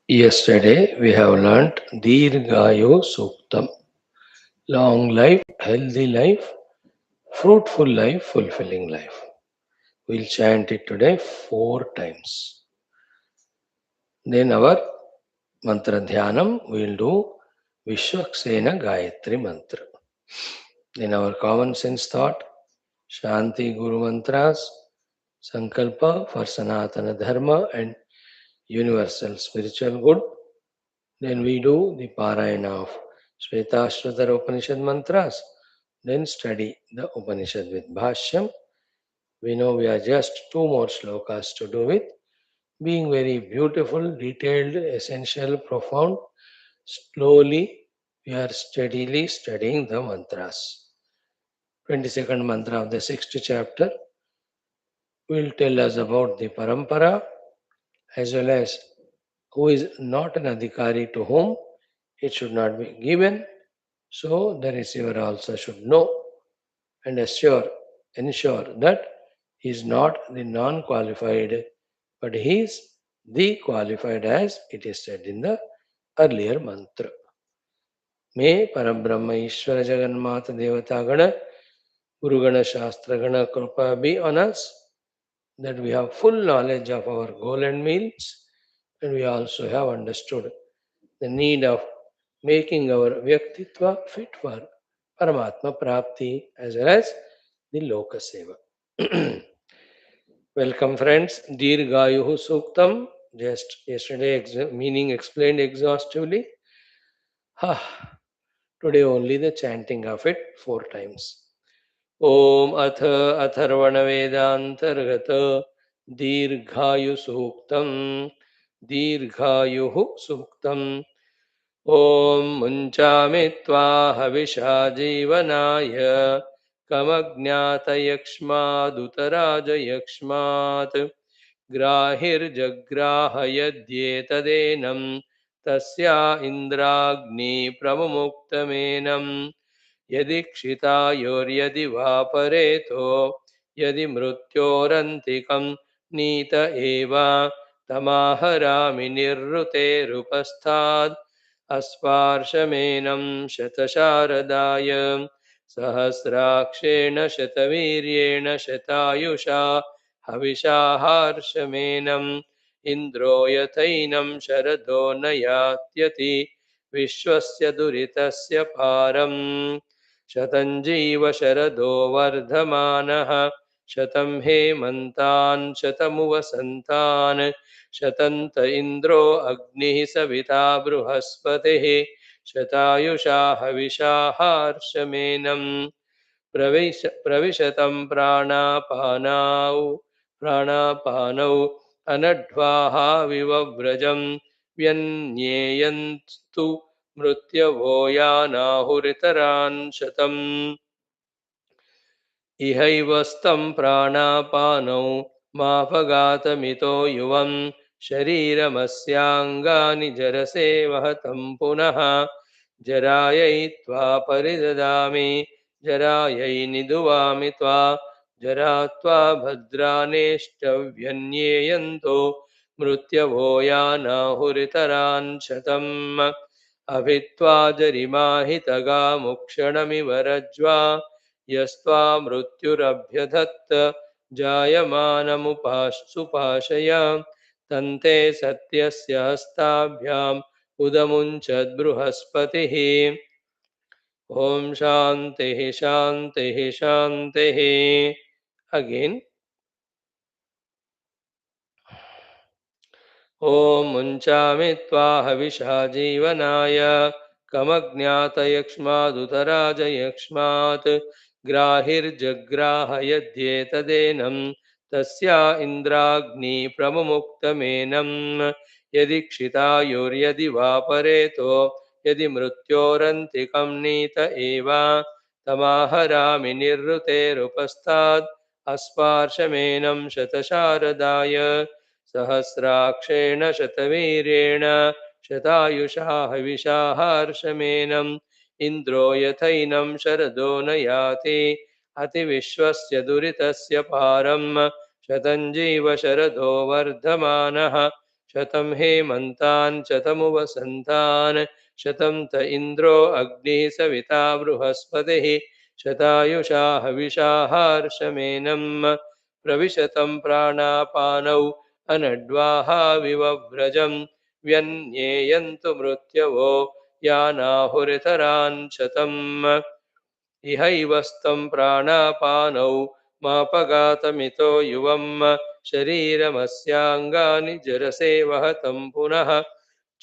Yesterday we have learnt DEERGHAYO Suktam. Long life, healthy life, fruitful life, fulfilling life. We'll chant it today 4 times. Then our mantra dhyanam we'll do Vishwaksena Gayatri mantra. Then our common sense thought, Shanti Guru mantras, Sankalpa for Sanatana Dharma and universal spiritual good. Then we do the Parayana of Shwethashwathara Upanishad mantras. Then study the Upanishad with Bhashyam. We know we are just two more slokas to do with. Being very beautiful, detailed, essential, profound. Slowly we are steadily studying the mantras. 22nd mantra of the 6th chapter will tell us about the parampara as well as who is not an adhikari to whom it should not be given. So the receiver also should know and ensure that he is not the non-qualified, but he is the qualified as it is said in the earlier mantra. May Parabrahma Ishwara Jagannatha Devata Gana Guru Gana Shastra Gana Kripa be on us, that we have full knowledge of our goal and means, and we also have understood the need of making our Vyaktitva fit for Paramatma Prapti as well as the Loka Seva. Welcome, friends. DEERGHAYUH Suktam. Just yesterday, meaning explained exhaustively. Today, only the chanting of it 4 times. Om Atharvana Vedantargata DEERGHAYU Suktam. DEERGHAYUH Suktam. Om Munchami Tva Havisha Jivanaya Kamajnatayakshmadutaraja ग्राहिर्जग्राहयद्येतदेनं तस्या इन्द्राग्नि प्रमुक्तमेनं यदि क्षितायोर्यदि वा परेतो यदि मृत्योरन्तिकं नीत एव तमाहरामि निर्ऋतेरुपस्थाद् अस्पार्शमेनं शतशारदाय सहस्राक्षेण शतवीर्येण शतायुषा हविषाहार्षमेनम् इन्द्रो यथैनं शरदो न यात्यति विश्वस्य दुरितस्य पारम् शतञ्जीव शरदो वर्धमानः शतं हेमन्तान् शतमुवसन्तान् शतन्त इन्द्रो अग्निः सविता बृहस्पतिः शतायुषा हविषाहार्षमेनम् प्रविशतं प्राणापानौ अनड्वाः विवव्रजं व्यन्येयन्तु मृत्यवो यानाहुरितरान् शतम् इहैव स्तं प्राणापानौ मापगातमितो युवं शरीरमस्याङ्गानि जरसे वहतं पुनः जरायै त्वा परिददामि जरायै निदुवामि त्वा जरा त्वा भद्रानेष्टव्यन्येयन्तो मृत्यवो यानाहुरितरान् शतम् अभित्वा जरिमाहितगा मुक्षणमिव रज्ज्वा यस्त्वा मृत्युरभ्यधत्त जायमानमुपाशय तन्ते सत्यस्य हस्ताभ्याम् उदमुञ्चद्बृहस्पतिः Om Shanti Shanti Shanti. Again. Om Munchami Tva Havisha Jivanaya Kamajnata Yakshmadutaraja Yakshmat Grahir Jagrahayadhyetadenam Tasya Indragni Pramumuktaменam Yadikshita Yuryadi Vapareto यदि मृत्योरन्तिकं नीत एव तमाहरामि निर्ऋतेरुपस्थाद् अस्पार्शमेनं शतशारदाय सहस्राक्षेण शतवीर्येण शतायुषा हविषाहार्षमेनम् इन्द्रो यथैनं शरदो न याति अतिविश्वस्य दुरितस्य पारं शतञ्जीव शरदो वर्धमानः शतं हेमन्तान् शतमु वसन्तान् शतं त इन्द्रो अग्निः सविता बृहस्पतिः शतायुषा हविषा हर्षमेनं प्रविशतं प्राणापानौ अनड्वाहा विवव्रजं व्यन्येयन्तु मृत्यवो यानाहुरितरान् शतम् इहैवस्तं प्राणापानौ मापगातमितो युवं शरीरमस्याङ्गानि जरसे वहतं पुनः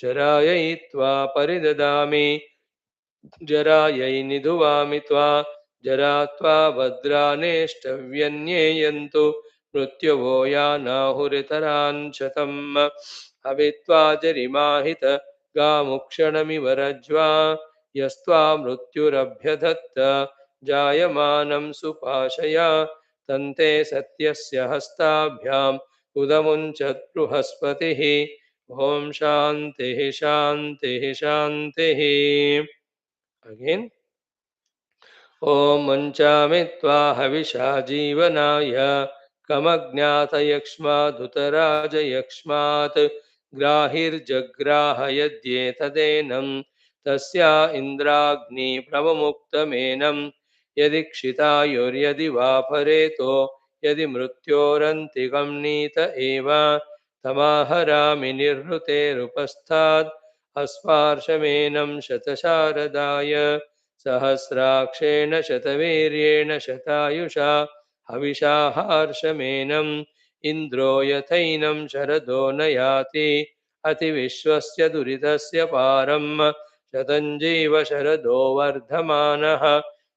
जरायैत्वा परिददामि जरायै निधुवामि त्वा जरा त्वा भद्रानेष्टव्यन्येयन्तु मृत्युवो यानाहुरितरान् शतम् हवित्वा जरिमाहित गामुक्षणमिव रज्ज्वा यस्त्वा मृत्युरभ्यधत्त जायमानं सुपाशया तन्ते सत्यस्य हस्ताभ्याम् उदमुञ्चत् बृहस्पतिः ॐ शान्तिः शान्तिः शान्तिः अगेन ॐ मुञ्चामि त्वा हविषा जीवनाय कमज्ञातयक्ष्मादुतराजयक्ष्मात् ग्राहिर्जग्राहयद्येतदेनं तस्या इन्द्राग्नि प्रवमुक्तमेनं यदि क्षितायुर्यदि वा परेतो यदि मृत्योरन्तिकं नीत एव तमाहरामि निर्हृतेरुपस्थाद् अस्पार्शमेनं शतशारदाय सहस्राक्षेण शतवीर्येण शतायुषा हविषा हर्षमेनम् इन्द्रो यथैनं शरदो न याति अतिविश्वस्य दुरितस्य पारम् शतं जीव शरदो वर्धमानः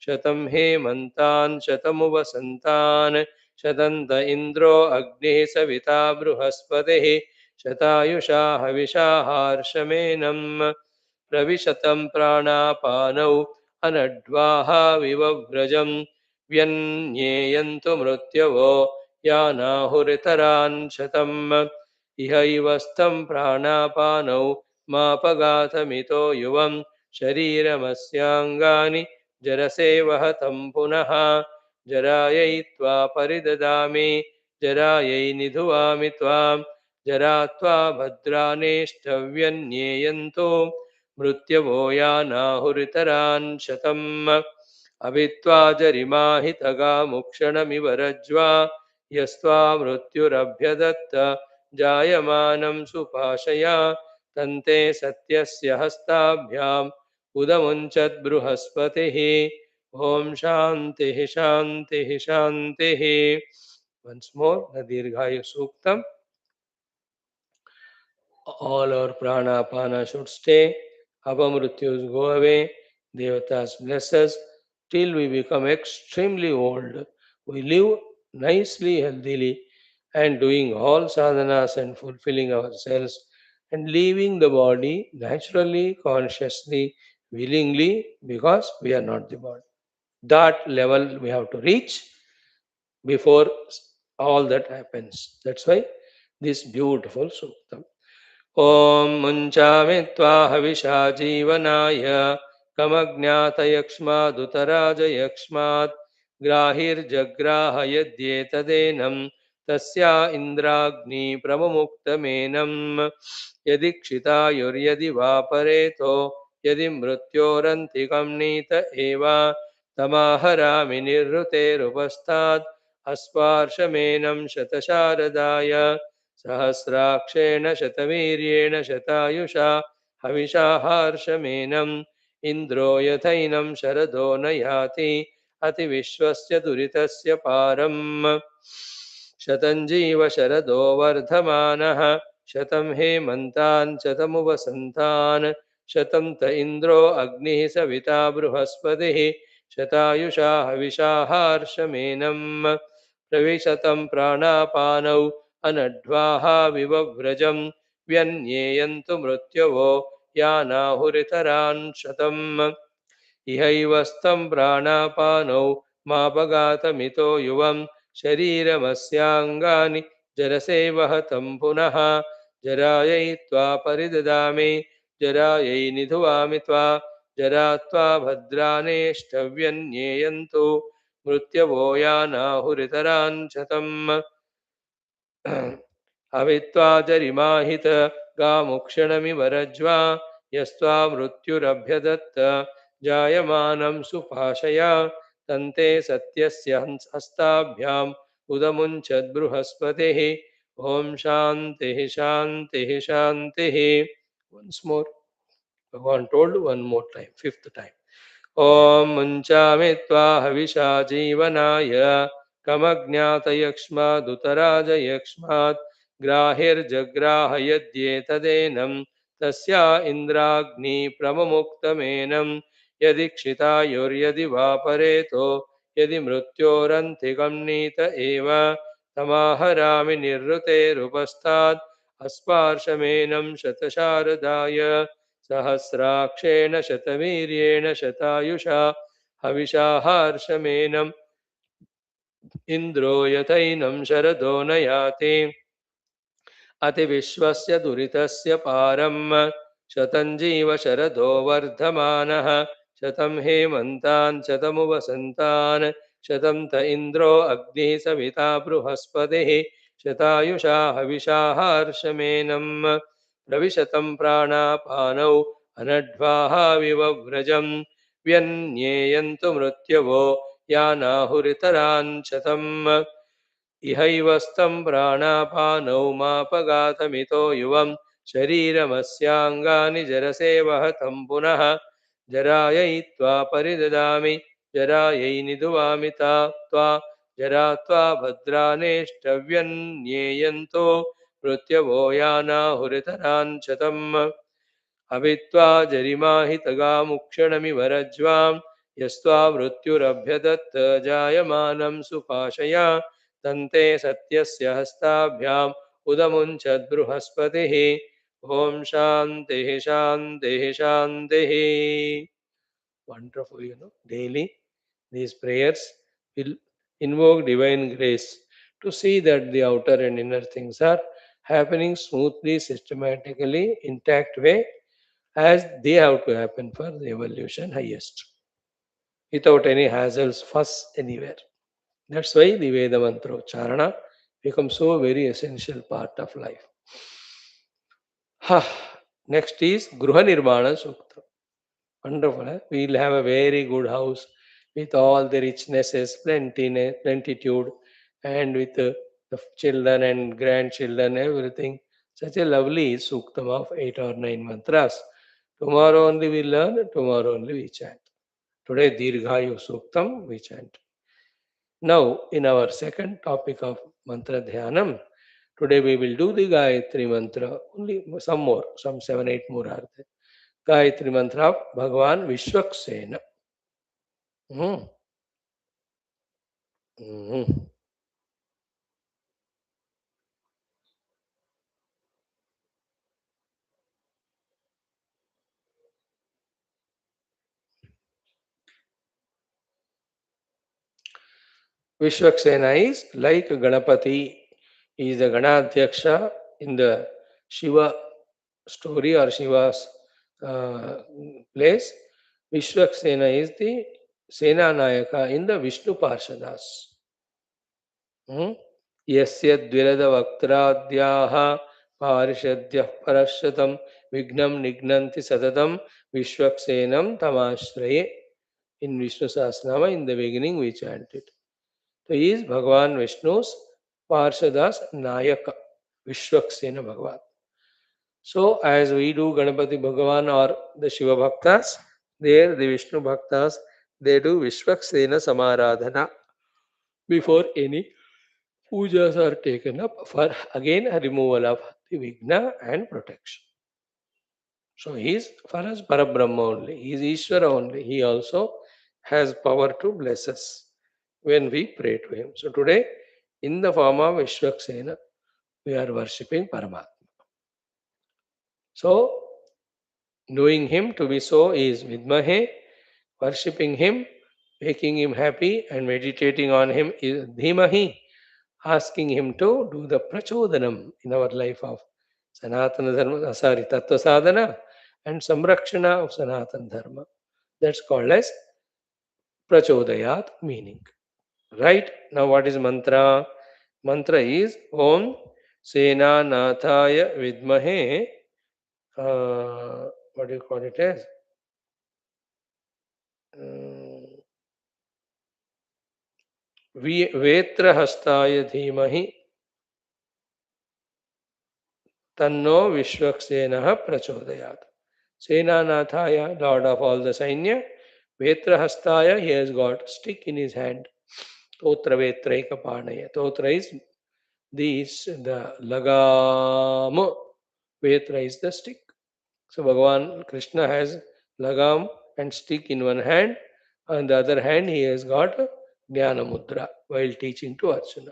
शतं हेमन्तान् शतमु वसन्तान् शतं त इन्द्रो अग्निः सविता बृहस्पतिः शतायुषा हविषा हर्षमेनम् प्रविशतं प्राणापानौ अनड्वाहा विवव्रजं व्यन्येयन्तु मृत्यवो यानाहुरितरान् शतम् इहैवस्तं प्राणापानौ मापगातमितो युवं शरीरमस्याङ्गानि जरसे वहतं पुनः जरायै त्वा परिददामि जरायै निधुवामि त्वां जरा त्वा भद्रानेष्टव्यन्येयन्तो मृत्यवो यानाहुरितरान् शतम् अभित्वा जरिमाहितगामुक्षणमिव रज्ज्वा यस्त्वा मृत्युरभ्यदत्त जायमानं सुपाशया तन्ते सत्यस्य हस्ताभ्याम् उदमुञ्चत् बृहस्पतिः ॐ शान्तिः शान्तिः शान्तिः Once more, the Dirghaya Suktam. All our prana apana should stay, apamrutyus go away, devatas bless us till we become extremely old. We live nicely, healthily, and doing all sadhanas and fulfilling ourselves and leaving the body naturally, consciously, willingly, because we are not the body. That level we have to reach before all that happens. That's why this beautiful suktam. ॐ मुञ्चामि त्वा हविषा जीवनाय कमज्ञातयक्ष्मादुतराजयक्ष्मात् ग्राहिर्जग्राहयद्येतदेनं तस्या इन्द्राग्नि प्रमुक्तमेनं यदि क्षितायुर्यदि वा परेतो यदि मृत्योरन्तिकं नीत एव तमाहरामि निर्हृतेरुपस्थाद् अस्पार्शमेनं शतशारदाय सहस्राक्षेण शतवीर्येण शतायुषा हविषा हर्षमेनम् इन्द्रो यथैनं शरदो न याति अतिविश्वस्य दुरितस्य पारम् शतं जीव शरदो वर्धमानः शतं हेमन्तान् शतमु वसन्तान् शतं त इन्द्रो अग्निः सविता बृहस्पतिः शतायुषा हविषा हर्षमेनम् प्रविशतं प्राणापानौ अनड्वाहा विवव्रजं व्यन्येयन्तु मृत्युवो यानाहुरितरान् शतम् इहैवस्तं प्राणापानौ मापगातमितो युवं शरीरमस्याङ्गानि जरसे वहतं पुनः जरायै त्वा परिददामि जरायै निधुवामि त्वा जरा त्वा भद्रानेष्टव्यन्येयन्तु मृत्यवो यानाहुरितरान् शतम् हवित्वा जरिमाहित गामुक्षणमिव रज्ज्वा यस्त्वा मृत्युरभ्यदत्त जायमानं सुभाषया तन्ते सत्यस्य हस्ताभ्याम् उदमुञ्चद्बृहस्पतिः ॐ शान्तिः शान्तिः शान्तिः. Once more, Bhagavan told one more time, fifth time. ॐ मुञ्चामि त्वा हविषा जीवनाय कमज्ञातयक्ष्मादुतराजयक्ष्मात् ग्राहिर्जग्राहयद्येतदेनं तस्या इन्द्राग्नि प्रममुक्तमेनं यदि क्षितायुर्यदि वा परेतो यदि मृत्योरन्तिकं नीत एव तमाहरामि निर्ऋतेरुपस्थात् अस्पार्शमेनं शतशारदाय सहस्राक्षेण शतवीर्येण शतायुषा हविषा हर्षमेनम् इन्द्रो यथैनं शरदो न याति अतिविश्वस्य दुरितस्य पारम् शतं जीव शरदो वर्धमानः शतं हेमन्तान् शतमु वसन्तान् शतं त इन्द्रो अग्निः सविता बृहस्पतिः शतायुषा हविषा हर्षमेनम् प्रविशतं प्राणापानौ अनड्वाः विवव्रजम् व्यन्येयन्तु मृत्यवो यानाहुरितरान् शतम् इहैवस्तं प्राणापानौ मापगातमितो युवं शरीरमस्याङ्गानि जरसे वहतं पुनः जरायै परिददामि जरायै निधुवामि त्वा जरात्वा भद्रानेष्टव्यन्येयन्तो मृत्यवो यानाहुरितरान् शतम् हवित्वा जरिमाहितगामुक्षणमिव रज्ज्वां यस्त्वा मृत्युरभ्यदत्त जायमानं सुपाशया तन्ते सत्यस्य हस्ताभ्याम् उदमुञ्चद्बृहस्पतिः ॐ शान्तिः शान्तिः शान्तिः. Wonderful, daily these prayers will invoke divine grace to see that the outer and inner things are happening smoothly, systematically, intact way as they have to happen for the evolution highest, without any hassles, fuss anywhere. That's why the Veda mantra Charana becomes so very essential part of life. Ha. Next is Gruha Nirmana Sukta. Wonderful. Eh? We'll have a very good house with all the richnesses, plenitude, and with the children and grandchildren, everything. Such a lovely Suktam of 8 or 9 mantras. Tomorrow only we learn, tomorrow only we chant. Today, DEERGHA Suktam we chant. Now, in our second topic of Mantra Dhyanam, today we will do the Gayatri Mantra, only some more, some 7, 8 more are there. Gayatri Mantra of Bhagavan Vishwaksena. Mm. Mm. Vishwaksena is like Ganapati, he is the Ganadhyaksha in the Shiva story or Shiva's place. Vishwaksena is the Sena Nayaka in the Vishnu Parshadas. यस्य द्विरदवक्त्राद्याः पारिषद्यः परशतं विघ्नं निघ्नन्ति सततं विश्वक्सेनं तमाश्रये. In Vishnu Sahasranama, in the beginning we chant it. So he is Bhagavan Vishnu's Parshadas Nayaka, Vishwaksena Bhagavan. So as we do Ganapati Bhagavan or the Shiva Bhaktas, there the Vishnu Bhaktas, they do Vishwaksena Samaradhana before any pujas are taken up for again a removal of the Vigna and protection. So he is for us Parabrahma only, he is Ishvara only. He also has power to bless us when we pray to him. So today, in the form of Vishwaksena, we are worshipping Paramatma. So, knowing him to be so is Vidmahe, worshipping him, making him happy, and meditating on him is Dhimahi, asking him to do the prachodhanam in our life of Sanatana Dharma, sorry, Tattva Sadhana and Samrakshana of Sanatana Dharma. That's called as Prachodayat meaning. Right? Now what is mantra? Mantra is Om सेनानाथाय विद्महे, what do you call it as? वेत्रहस्ताय धीमहि तन्नो विश्वक्सेनः प्रचोदयात्. Senanathaya, Lord of all the Sainya, Vetrahastaya, he has got stick in his hand. Totra Vetraika Panaya. Totra is the lagam. Vetra is the stick. So Bhagavan Krishna has lagam and stick in one hand. On the other hand, he has got Jnana Mudra while teaching to Arjuna.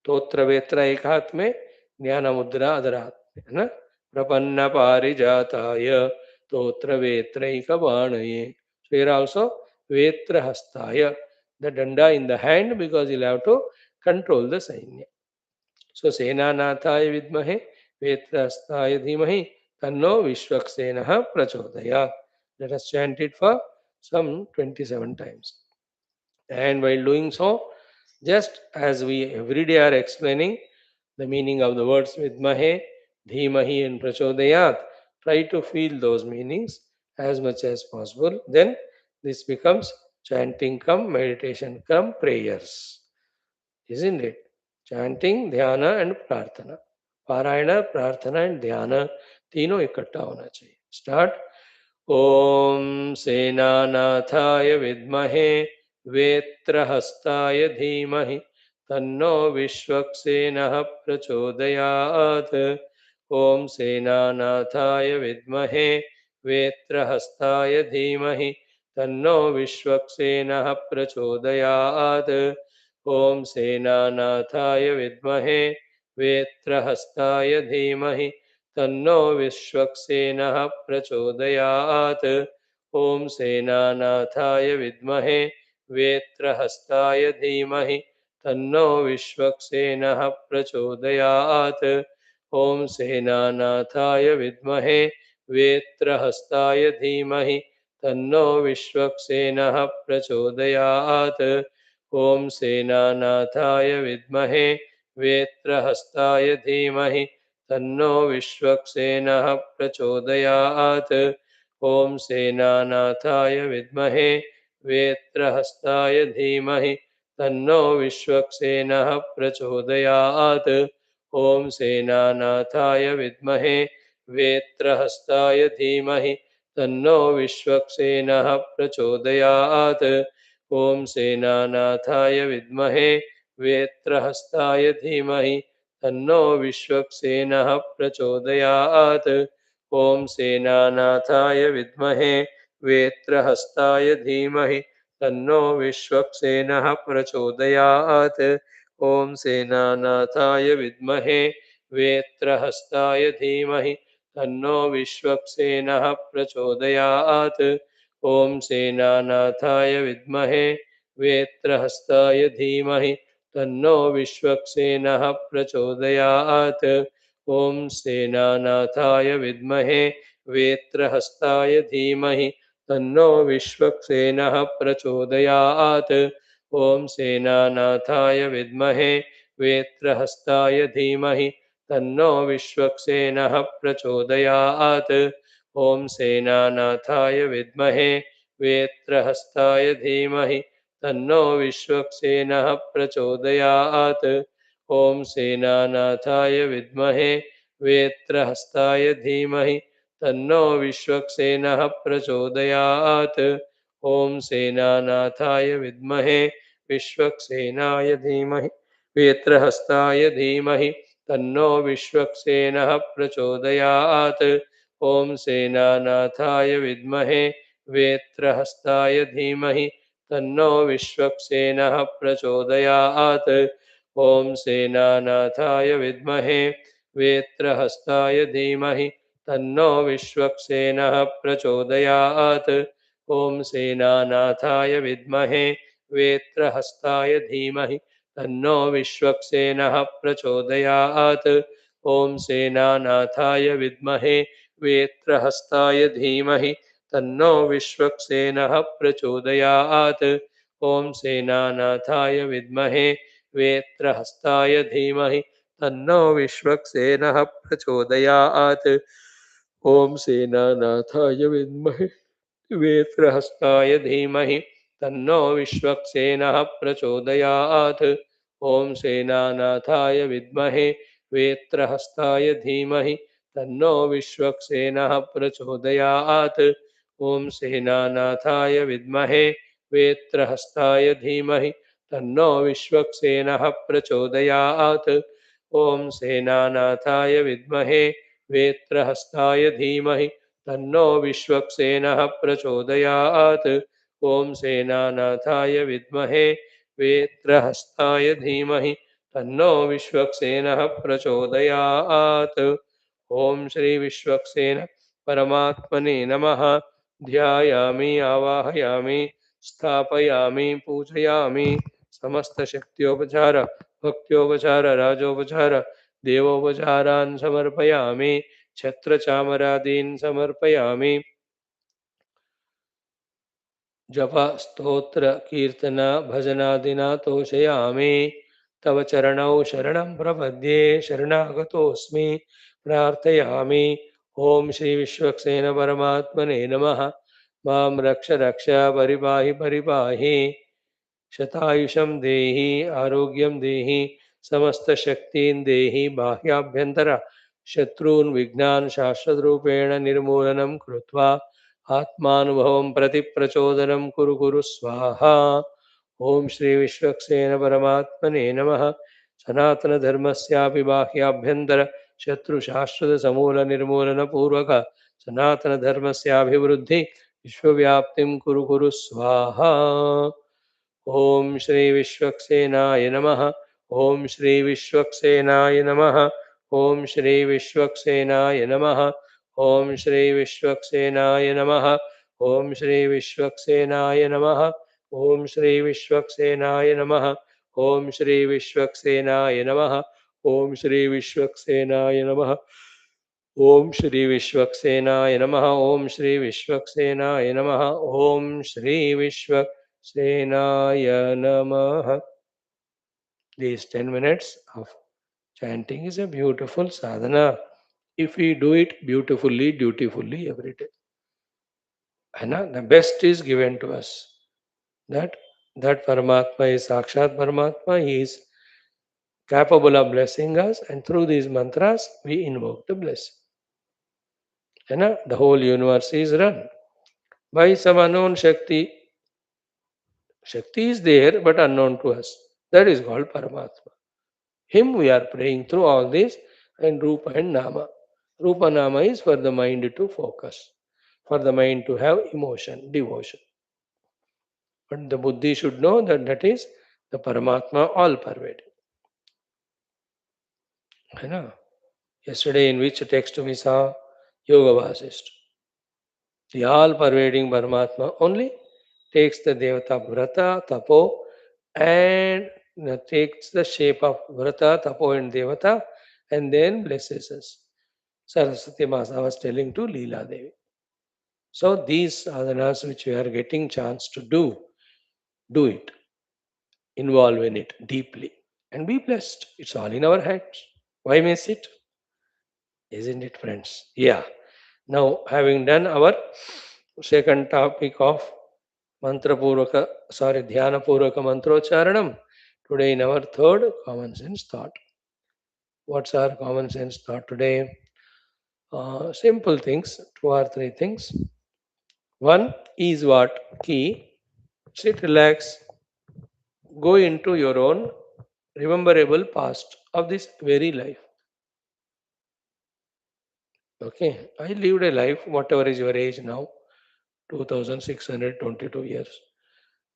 तोत्र वेत्र एक हाथ में, ज्ञान मुद्रा other हाथ में, है ना. प्रपन्न पारिजाताय तोत्र वेत्रैक बाणये. So here also vetra hastaya, the danda in the hand, because you'll have to control the sainya. So senanathaya vidmahe vetra hastaya dhimahi tanno vishwaksenah prachodaya. Let us chant it for some 27 times. And while doing so, just as we every day are explaining the meaning of the words vidmahe, dhimahi and prachodayat, try to feel those meanings as much as possible. Then this becomes chanting come meditation come prayers. Isn't it? Chanting, dhyana and prarthana. पारायण, प्रार्थना and ध्यान तीनों इकट्ठा होना चाहिए. Start. ओम सेनानाथाय विद्महे वेत्रहस्ताय धीमहि तन्नो विश्वक्सेनः प्रचोदयात्. ओम सेनानाथाय विद्महे वेत्रहस्ताय धीमहि तन्नो विश्वक्सेनः प्रचोदयात्. ओम सेनानाथाय विद्महे वेत्रहस्ताय धीमहि तन्नो विश्वक्सेनः प्रचोदयात्. ओम सेनानाथाय विद्महे वेत्रहस्ताय धीमहि तन्नो विश्वक्सेनः प्रचोदयात्. ओम सेनानाथाय विद्महे वेत्रहस्ताय धीमहि तन्नो विश्वक्सेनः प्रचोदयात्. ओम सेनानाथाय विद्महे वेत्रहस्ताय धीमहि तन्नो विश्वक्सेनः प्रचोदयात्. ओम सेनानाथाय विद्महे वेत्रहस्ताय धीमहि तन्नो विश्वक्सेनः प्रचोदयात्. ओम सेनानाथाय विद्महे वेत्रहस्ताय धीमहि तन्नो विश्वक्सेनः प्रचोदयात्. ओम सेनानाथाय विद्महे वेत्रहस्ताय धीमहि तन्नो विश्वक्सेनः प्रचोदयात्. ओम सेनानाथाय विद्महे वेत्रहस्ताय धीमहि तन्नो विश्वक्सेनः प्रचोदयात्. ओम सेनानाथाय विद्महे वेत्रहस्ताय धीमहि तन्नो विश्वक्सेनः प्रचोदयात्. ओम सेनानाथाय विद्महे वेत्रहस्ताय धीमहि तन्नो विश्वक्सेनः प्रचोदयात्. ओम सेनानाथाय विद्महे वेत्रहस्ताय धीमहि तन्नो विश्वक्सेनः प्रचोदयात्. ओम सेनानाथाय विद्महे वेत्रहस्ताय धीमहि तन्नो विश्वक्सेनः प्रचोदयात्. ओम सेनानाथाय विद्महे वेत्रहस्ताय धीमहि तन्नो विश्वक्सेनः प्रचोदयात्. ओम सेनानाथाय विद्महे वेत्रहस्ताय धीमहि तन्नो विश्वक्सेनः प्रचोदयात्. ओम सेनानाथाय विद्महे विश्वक्सेनाय धीमहि वेत्रहस्ताय धीमहि तन्नो विश्वक्सेनः प्रचोदयात्. ओम सेनानाथाय विद्महे वेत्रहस्ताय धीमहि तन्नो विश्वक्सेनः प्रचोदयात्. ओम सेनानाथाय विद्महे वेत्रहस्ताय धीमहि तन्नो विश्वक्सेनः प्रचोदयात्. ओम सेनानाथाय विद्महे वेत्रहस्ताय धीमहि तन्नो विश्वक्सेनः प्रचोदयात्. ओम सेनानाथाय विद्महे वेत्रहस्ताय धीमहि तन्नो विश्वक्सेनः प्रचोदयात्. ओम सेनानाथाय विद्महे वेत्रहस्ताय धीमहि तन्नो विश्वक्सेनः प्रचोदयात्। ॐ सेनानाथाय विद्महे वेत्रहस्ताय धीमहि तन्नो विश्वक्सेनः प्रचोदयात्। ॐ सेनानाथाय विद्महे वेत्रहस्ताय धीमहि तन्नो विश्वक्सेनः प्रचोदयात्। ॐ सेनानाथाय विद्महे वेत्रहस्ताय धीमहि तन्नो विश्वक्सेनः प्रचोदयात्। ॐ सेनानाथाय विद्महे वेत्रहस्ताय धीमहि तन्नो विश्वक्सेनः प्रचोदयात्। ॐ सेनानाथाय विद्महे वेत्रहस्ताय धीमहि तन्नो विश्वक्सेनः प्रचोदयात्। ॐ श्री विश्वक्सेन परमात्मने नमः। ध्यायामि आवाहयामि स्थापयामि पूजयामि। समस्तशक्त्योपचार भक्त्योपचार राजोपचार देवोपचारान् समर्पयामि। छत्रचामरादीन् समर्पयामि। जप स्तोत्र कीर्तन भजनादिना तोषयामि। तव चरणौ शरणं प्रपद्ये शरणागतोऽस्मि प्रार्थयामि। ॐ श्री विश्वक्सेन परमात्मने नमः। मां रक्ष रक्ष परिपाहि परिपाहि। शतायुषं देहि आरोग्यं देहि समस्तशक्तीन् देहि बाह्याभ्यन्तर शत्रून् विघ्नान् शाश्वतरूपेण निर्मूलनं कृत्वा आत्मानुभवं प्रति प्रचोदनं कुरु कुरु स्वाहा। ॐ श्री विश्वक्सेन परमात्मने नमः। सनातनधर्मस्यापि बाह्याभ्यन्तर शत्रुशाश्वतसमूलनिर्मूलनपूर्वक सनातनधर्मस्याभिवृद्धि विश्वव्याप्तिं कुरु कुरु स्वाहा। ॐ श्री विश्वक्सेनाय नमः। ॐ श्री विश्वक्सेनाय नमः। ॐ श्री विश्वक्सेनाय नमः। ॐ श्री विश्वक्सेनाय नमः। ॐ श्री विश्वक्सेनाय नमः। ॐ श्री विश्वक्सेनाय नमः। ॐ श्री विश्वक्सेनाय नमः। ॐ श्री विश्वक्सेनाय नमः। ॐ श्री विश्वक्सेनाय नमः। ॐ श्री विश्वक्सेनाय नमः। ॐ श्री विश्वक्सेनाय नमः. These 10 minutes of chanting is a beautiful sadhana if we do it beautifully, dutifully every day. And the best is given to us. That Paramatma is Sakshat Paramatma. He is capable of blessing us, and through these mantras we invoke the blessing. And the whole universe is run by some unknown Shakti. Shakti is there but unknown to us. That is called Paramatma. Him we are praying through all this, and Rupa and Nama. Rupa Nama is for the mind to focus, for the mind to have emotion, devotion. But the Buddhi should know that that is the Paramatma all pervading. Yesterday in which text we saw Yoga Vasishtha. The all pervading Paramatma only takes the Devata Vrata, Tapo, and takes the shape of Vrata, Tapo, and Devata, and then blesses us. Saraswati Masa was telling to Leela Devi. So these sadhanas which we are getting chance to do it. Involve in it deeply and be blessed. It's all in our hands. Why miss it? Isn't it, friends? Yeah. Now, having done our second topic of Dhyana Purvaka Mantrocharanam, today in our third common sense thought. What's our common sense thought today? Simple things, two or three things. One is what? Key. Sit, relax, go into your own rememberable past of this very life. Okay, I lived a life, whatever is your age now, 2622 years.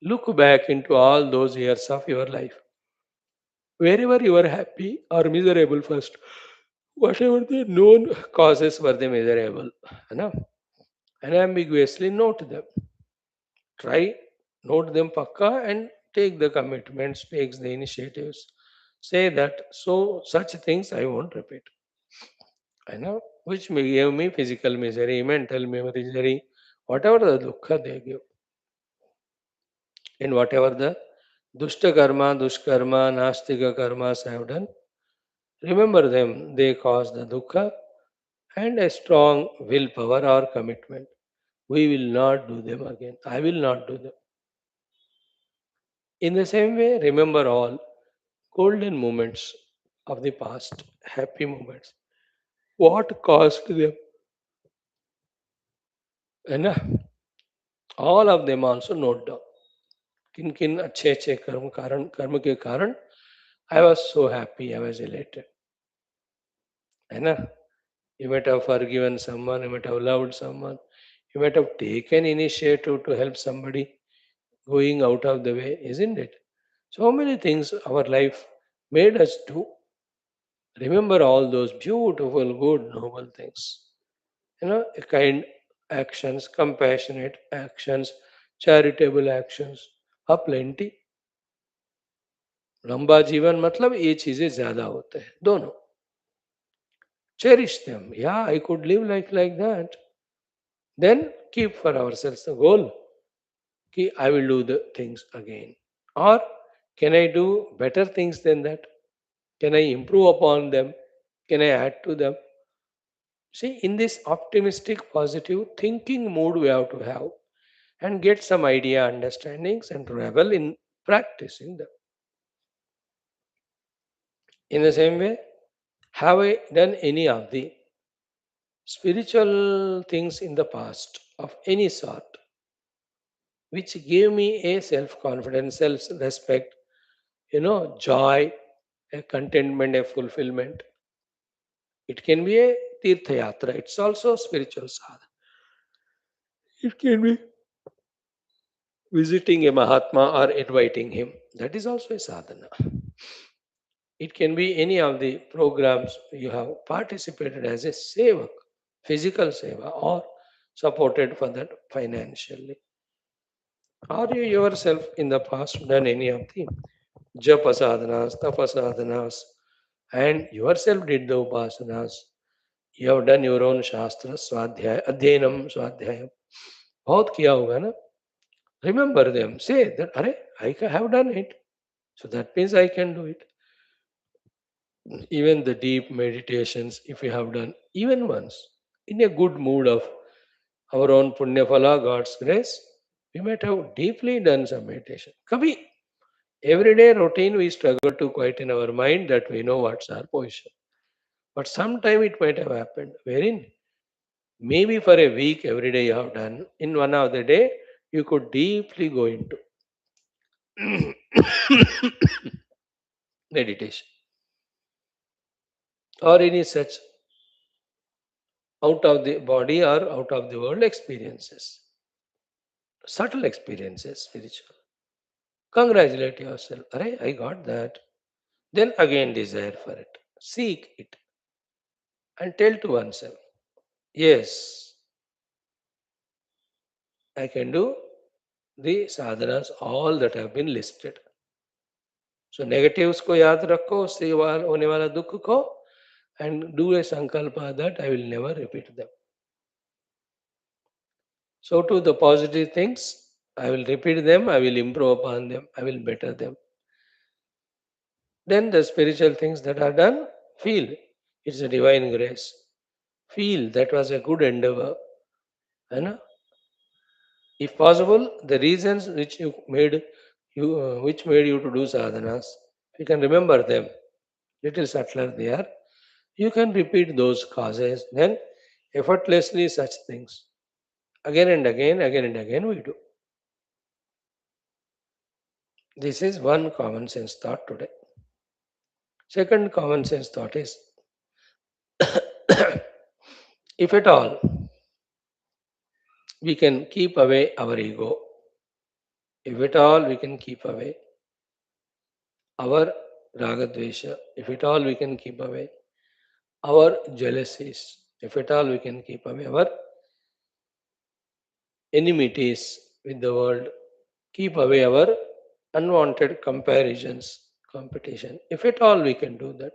Look back into all those years of your life. Wherever you were happy or miserable first, whatever the known causes were they miserable, and ambiguously note them. Try, note them pakka and take the commitments, takes the initiatives. Say that, so such things I won't repeat. Which may give me physical misery, mental misery, whatever the dukkha they give. And whatever the dushta karma, dushkarma, nastika karmas I have done, Remember them, they cause the dukkha and a strong willpower or commitment. We will not do them again. I will not do them. In the same way, remember all golden moments of the past, happy moments. What caused them? है ना? All of them also note down. किन किन अच्छे अच्छे कर्म के कारण I was so happy, I was elated. है ना? You might have forgiven someone, you might have loved someone, you might have taken initiative to help somebody going out of the way, isn't it? So many things our life made us do. Remember all those beautiful, good, noble things. Kind actions, compassionate actions, charitable actions, are plenty. लंबा जीवन मतलब ये चीजें ज्यादा होते हैं दोनों. Cherish them. Yeah, I could live like that. Then keep for ourselves the goal. Ki I will do the things again. Or can I do better things than that? Can I improve upon them? Can I add to them? See, in this optimistic, positive thinking mood we have to have and get some idea, understandings, and revel in practicing them. In the same way, have I done any of the spiritual things in the past of any sort which gave me a self confidence, self respect, joy, a contentment, a fulfillment? It can be a tirtha yatra, it's also spiritual sadhana. It can be visiting a Mahatma or inviting him. That is also a sadhana. It can be any of the programs you have participated as a sevak, physical seva, or supported for that financially. Or you yourself in the past done any of the japa sadhanas, tapa sadhanas, and yourself did the upasanas. You have done your own shastras, swadhyaya, adhyanam, swadhyayam. बहुत किया होगा ना. Remember them. Say that, Are, have done it. So that means I can do it. Even the deep meditations, if we have done even once, in a good mood of our own punya phala, God's grace, we might have deeply done some meditation. Kabhi, everyday routine we struggle to quiet in our mind that we know what's our position. But sometime it might have happened, wherein maybe for a week every day you have done, in one of the day you could deeply go into meditation or any such out of the body or out of the world experiences, subtle experiences, spiritual. Congratulate yourself. Array, I got that. Then again desire for it. Seek it and tell to oneself, yes, I can do the sadhanas all that have been listed. So negatives को याद रखो, उससे होने वाला दुख को, and do a sankalpa that I will never repeat them. So to the positive things, I will repeat them, I will improve upon them, I will better them. Then the spiritual things that are done, feel it's a divine grace. Feel that was a good endeavor. You If possible, the reasons which made you to do sadhanas, you can remember them. Little subtler they are. You can repeat those causes. Then effortlessly such things again and again we do. This is one common sense thought today. Second common sense thought is if at all we can keep away our ego, if at all we can keep away our ragadvesha, if at all we can keep away our jealousies, if at all we can keep away our enmities with the world, keep away our unwanted comparisons, competition, if at all we can do that.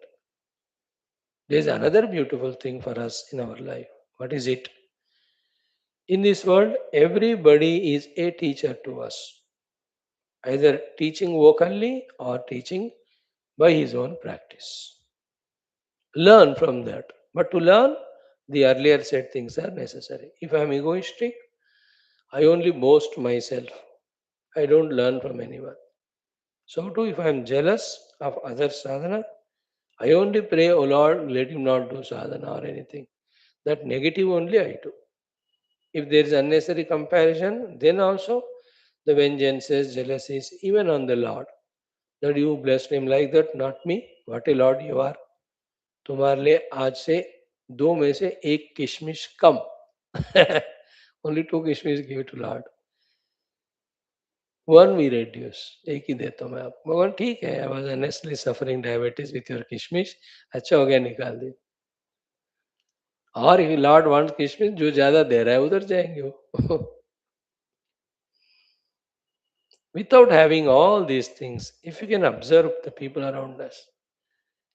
There is another beautiful thing for us in our life. What is it? In this world, everybody is a teacher to us, either teaching vocally or teaching by his own practice. Learn from that. But to learn, the earlier said things are necessary. If I am egoistic, I only boast myself. I don't learn from anyone. So too, if I am jealous of other sadhana, I only pray, O Lord, let him not do sadhana or anything. That negative only I do. If there is unnecessary comparison, then also the vengeances, jealousies, even on the Lord. That you blessed him like that, not me. What a Lord you are. तुम्हारे लिए आज से दो में से एक किशमिश कम. Only two kishmish give to Lord. One we reduce. एक ही देता हूँ मैं आपको. मगर ठीक है. I was honestly suffering diabetes with your किशमिश. अच्छा हो गया निकाल दी. और लॉर्ड वांट्स किशमिश जो ज्यादा दे रहा है उधर जाएंगे वो. Without having all these things, if you can observe the people around us,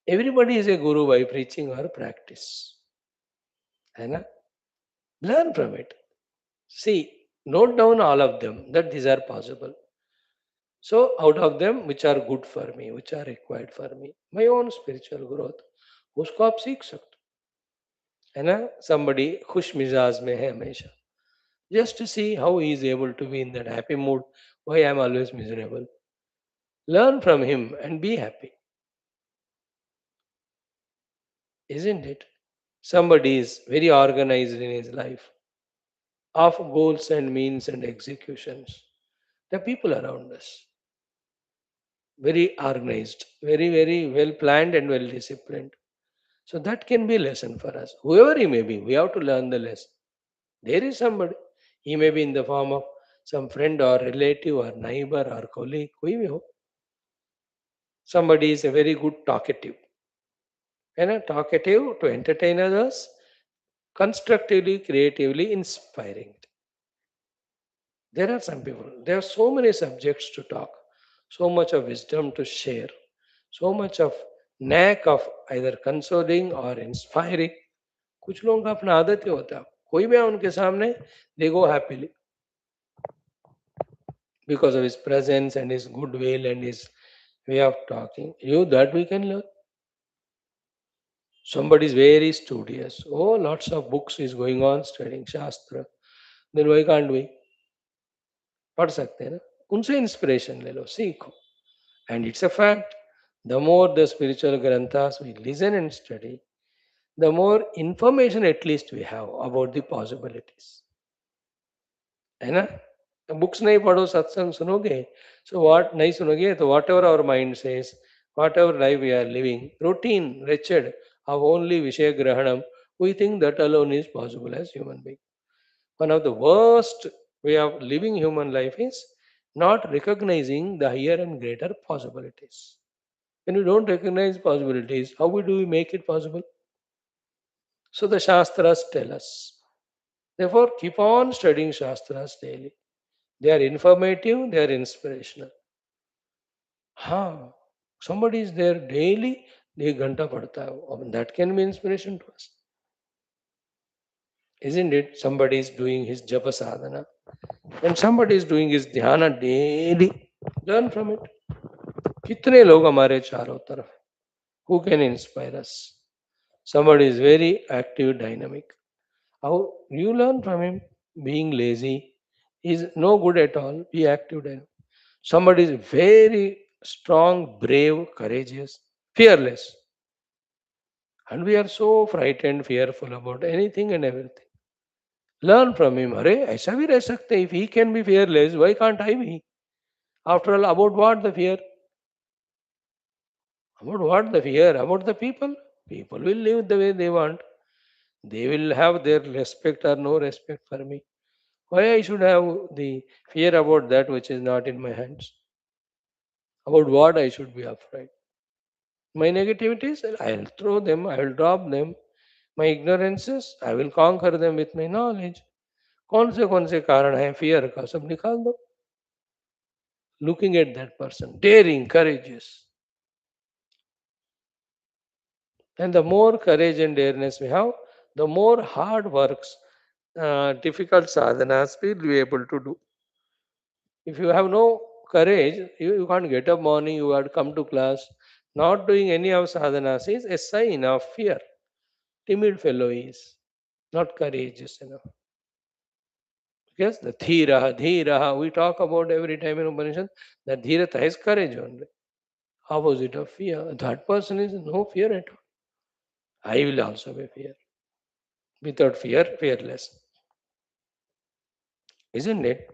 everybody is a guru by preaching or practice. है ना? Learn from it. See, note down all of them that these are possible. So, out of them, which are good for me, which are required for me, my own spiritual growth, उसको आप सीख सकते हो, है ना? Somebody खुश मिजाज में है हमेशा. Just to see how he is able to be in that happy mood. Why I am always miserable. Learn from him and be happy, isn't it? Somebody is very organized in his life, of goals and means and executions. The people around us, very organized, very well planned and well disciplined. So that can be a lesson for us. Whoever he may be, we have to learn the lesson. There is somebody. He may be in the form of some friend or relative or neighbor or colleague. कोई भी हो. Somebody is a very good talkative. And talkative to entertain others, constructively, creatively inspiring. There are some people, there are so many subjects to talk, so much of wisdom to share, so much of knack of either consoling or inspiring. कुछ लोगों का अपना आदत ही होता है. कोई भी है उनके सामने, they go happily because of his presence and his goodwill and his way of talking. You that we can learn. Somebody is very studious. Oh, lots of books is going on studying Shastra. Then why can't we? पढ़ सकते हैं ना. उनसे inspiration ले लो, सीखो. And it's a fact. The more the spiritual granthas we listen and study, the more information at least we have about the possibilities. है ना? Books नहीं पढ़ो सत्संग सुनोगे सो व्हाट नहीं सुनोगे तो whatever our mind says whatever life we are living routine wretched of only विषय ग्रहणम we think that alone is possible as human being. One of the worst way of living human life is not recognizing the higher and greater possibilities. When we don't recognize possibilities, how do we make it possible? So the Shastras tell us. Therefore, keep on studying Shastras daily. They are informative, they are inspirational. हाँ, somebody is there daily, एक घंटा पढ़ता है वो, that can be inspiration to us. Isn't it? Somebody is doing his japa sadhana and somebody is doing his dhyana daily. Learn from it. कितने लोग हमारे चारों तरफ, who can inspire us? Somebody is very active, dynamic. How you learn from him? Being lazy is no good at all. Be active, dynamic. Somebody is very strong, brave, courageous, fearless. And we are so frightened, fearful about anything and everything. Learn from him. अरे ऐसा भी रह सकते हैं. If he can be fearless, why can't I be? After all, about what the fear? About what the fear? About the people. People will live the way they want. They will have their respect or no respect for me. Why I should have the fear about that which is not in my hands? About what I should be afraid? My negativities, I'll throw them, I will drop them. My ignorances, I will conquer them with my knowledge. कौन से कारण है fear का सब निकाल दो. Looking at that person, daring, courageous. And the more courage and dareness we have, the more hard works, difficult sadhanas we'll be able to do. If you have no courage, you can't get up morning, you have to come to class, Not doing any of sadhanas is a sign of fear. Timid fellow is not courageous enough. Because the dhiraha, we talk about every time in Upanishad, that dhirata is courage only. Opposite of fear. That person is no fear at all. I will also be fear. Without fear, fearless. Isn't it?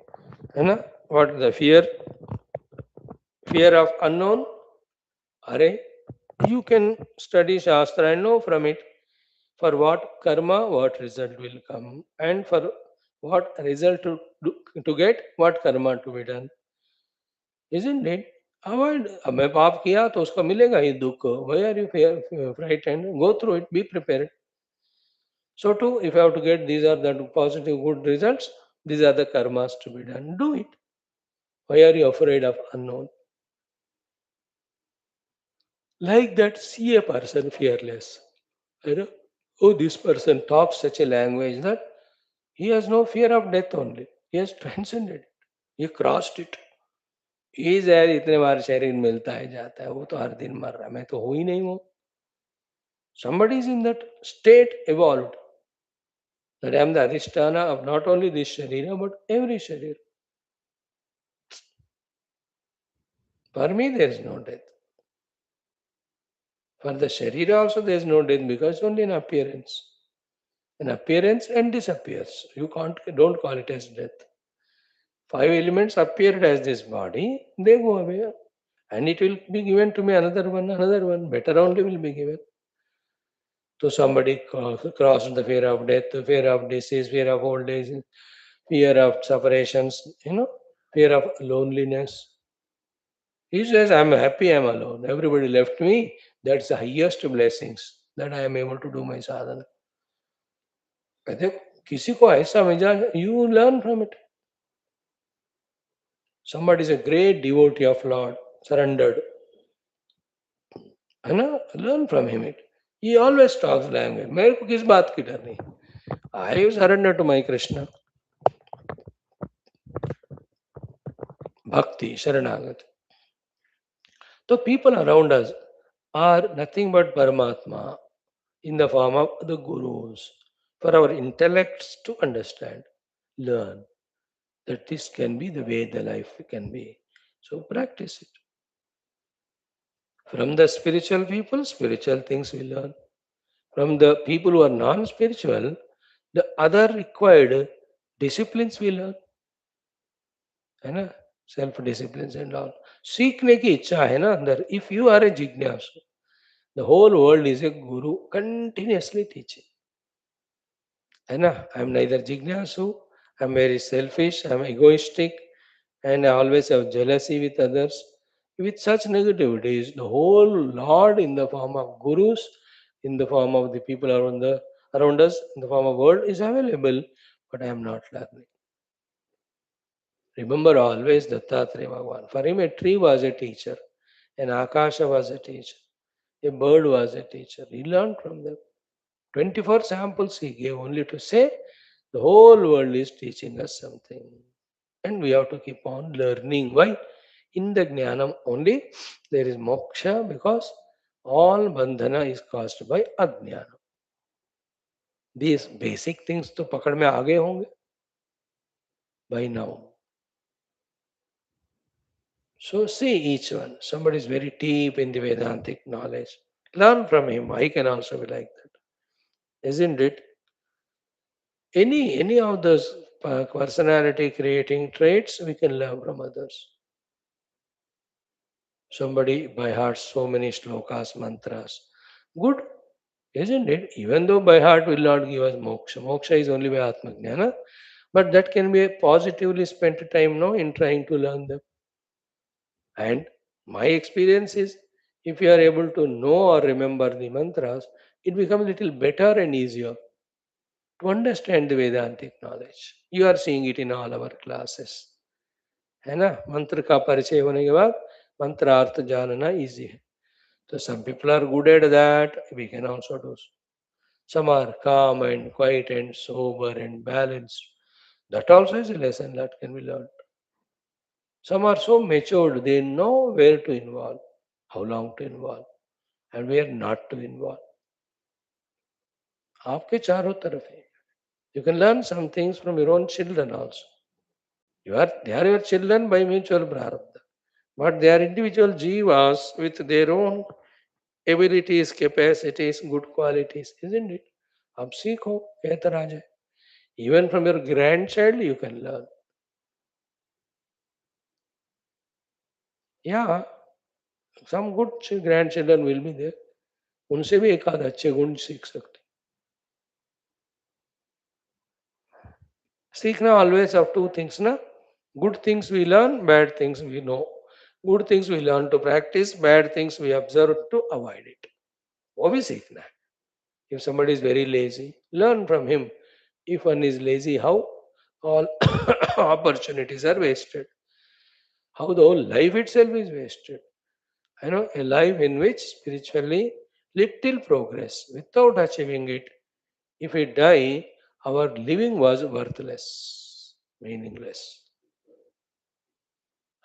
You know, what the fear? Fear of unknown? Are you can study Shastra and know from it for what karma, what result will come, and for what result to get, what karma to be done. Isn't it? Avoid. अब मैं पाप किया तो उसका मिलेगा ही दुख. Why are you frightened? Go through it. Be prepared. So too, if you have to get these are the positive good results, these are the karmas to be done. Do it. Why are you afraid of unknown? Like that, see a person fearless. You know, oh, this person talks such a language that he has no fear of death only. He has transcended it. He crossed it. ये यार इतने बार शरीर मिलता है जाता है वो तो हर दिन मर रहा है मैं तो हो ही नहीं हूँ somebody is in that state evolved that I am the adhisthana of not only this sharira but every sharira. For me there is no death. For the sharira also there is no death because it's only an appearance. An appearance and disappears. You don't call it as death. Five elements appeared as this body, they go away. And it will be given to me another one. Better only will be given. So somebody crossed the fear of death, fear of disease, fear of old age, fear of separations, fear of loneliness. He says, I'm happy I'm alone. Everybody left me. That's the highest blessings that I am able to do my sadhana. कहते किसी को ऐसा मिजाज you learn from it. Somebody is a great devotee of Lord, surrendered. है ना? Learn from him it. He always talks language. मेरे को किस बात की डर नहीं. I surrender to my Krishna. Bhakti, Sharanagati. So people around us are nothing but Paramatma in the form of the gurus for our intellects to understand, learn that this can be the way the life can be. So practice it. From the spiritual people, spiritual things we learn. From the people who are non-spiritual, the other required disciplines we learn. है ना? Self disciplines and all. सीखने की इच्छा है ना अंदर. If you are a जिज्ञासु, the whole world is a guru continuously teaching. है ना? I am neither jignasu, I am very selfish, I am egoistic, and I always have jealousy with others. With such negativities, the whole Lord in the form of gurus, in the form of the people around us, in the form of world is available, but I am not learning. Remember always Dattatreya Bhagavan. For him, a tree was a teacher, an akasha was a teacher, a bird was a teacher. He learned from them. 24 samples he gave only to say the whole world is teaching us something. And we have to keep on learning. Why? In the Jnanam only there is moksha because all bandhana is caused by ajnana. These basic things to pakad mein aa gaye honge by now. So see each one. Somebody is very deep in the Vedantic knowledge. Learn from him. I can also be like that. Isn't it? Any of those personality creating traits we can learn from others. Somebody by heart so many shlokas, mantras. Good, isn't it? Even though by heart will not give us moksha. Moksha is only by Atma Jnana. But that can be a positively spent time now in trying to learn them. And my experience is if you are able to know or remember the mantras, it becomes a little better and easier to understand the Vedantic knowledge. You are seeing it in all our classes. है ना मंत्र का परिचय होने के बाद मंत्रार्थ जानना easy है. So some people are good at that. We can also do so. Some are calm and quiet and sober and balanced. That also is a lesson that can be learned. Some are so matured, they know where to involve, how long to involve. and we are not to involve. आपके चारों तरफ है. You can learn some things from your own children also. They are your children by mutual prarabdha. But they are individual jivas with their own abilities, capacities, good qualities, isn't it? आप सीखो बेहतर आ जाए. Even from your grandchild you can learn. Yeah, some good grandchildren will be there. उनसे भी एक आध अच्छे गुण सीख सकते. सीखना always of two things ना. Good things we learn, bad things we know. Good things we learn to practice, bad things we observe to avoid it. वो भी सीखना है. If somebody is very lazy, learn from him. If one is lazy, how all opportunities are wasted. How the whole life itself is wasted. I know a life in which spiritually little progress without achieving it. If we die, our living was worthless, meaningless.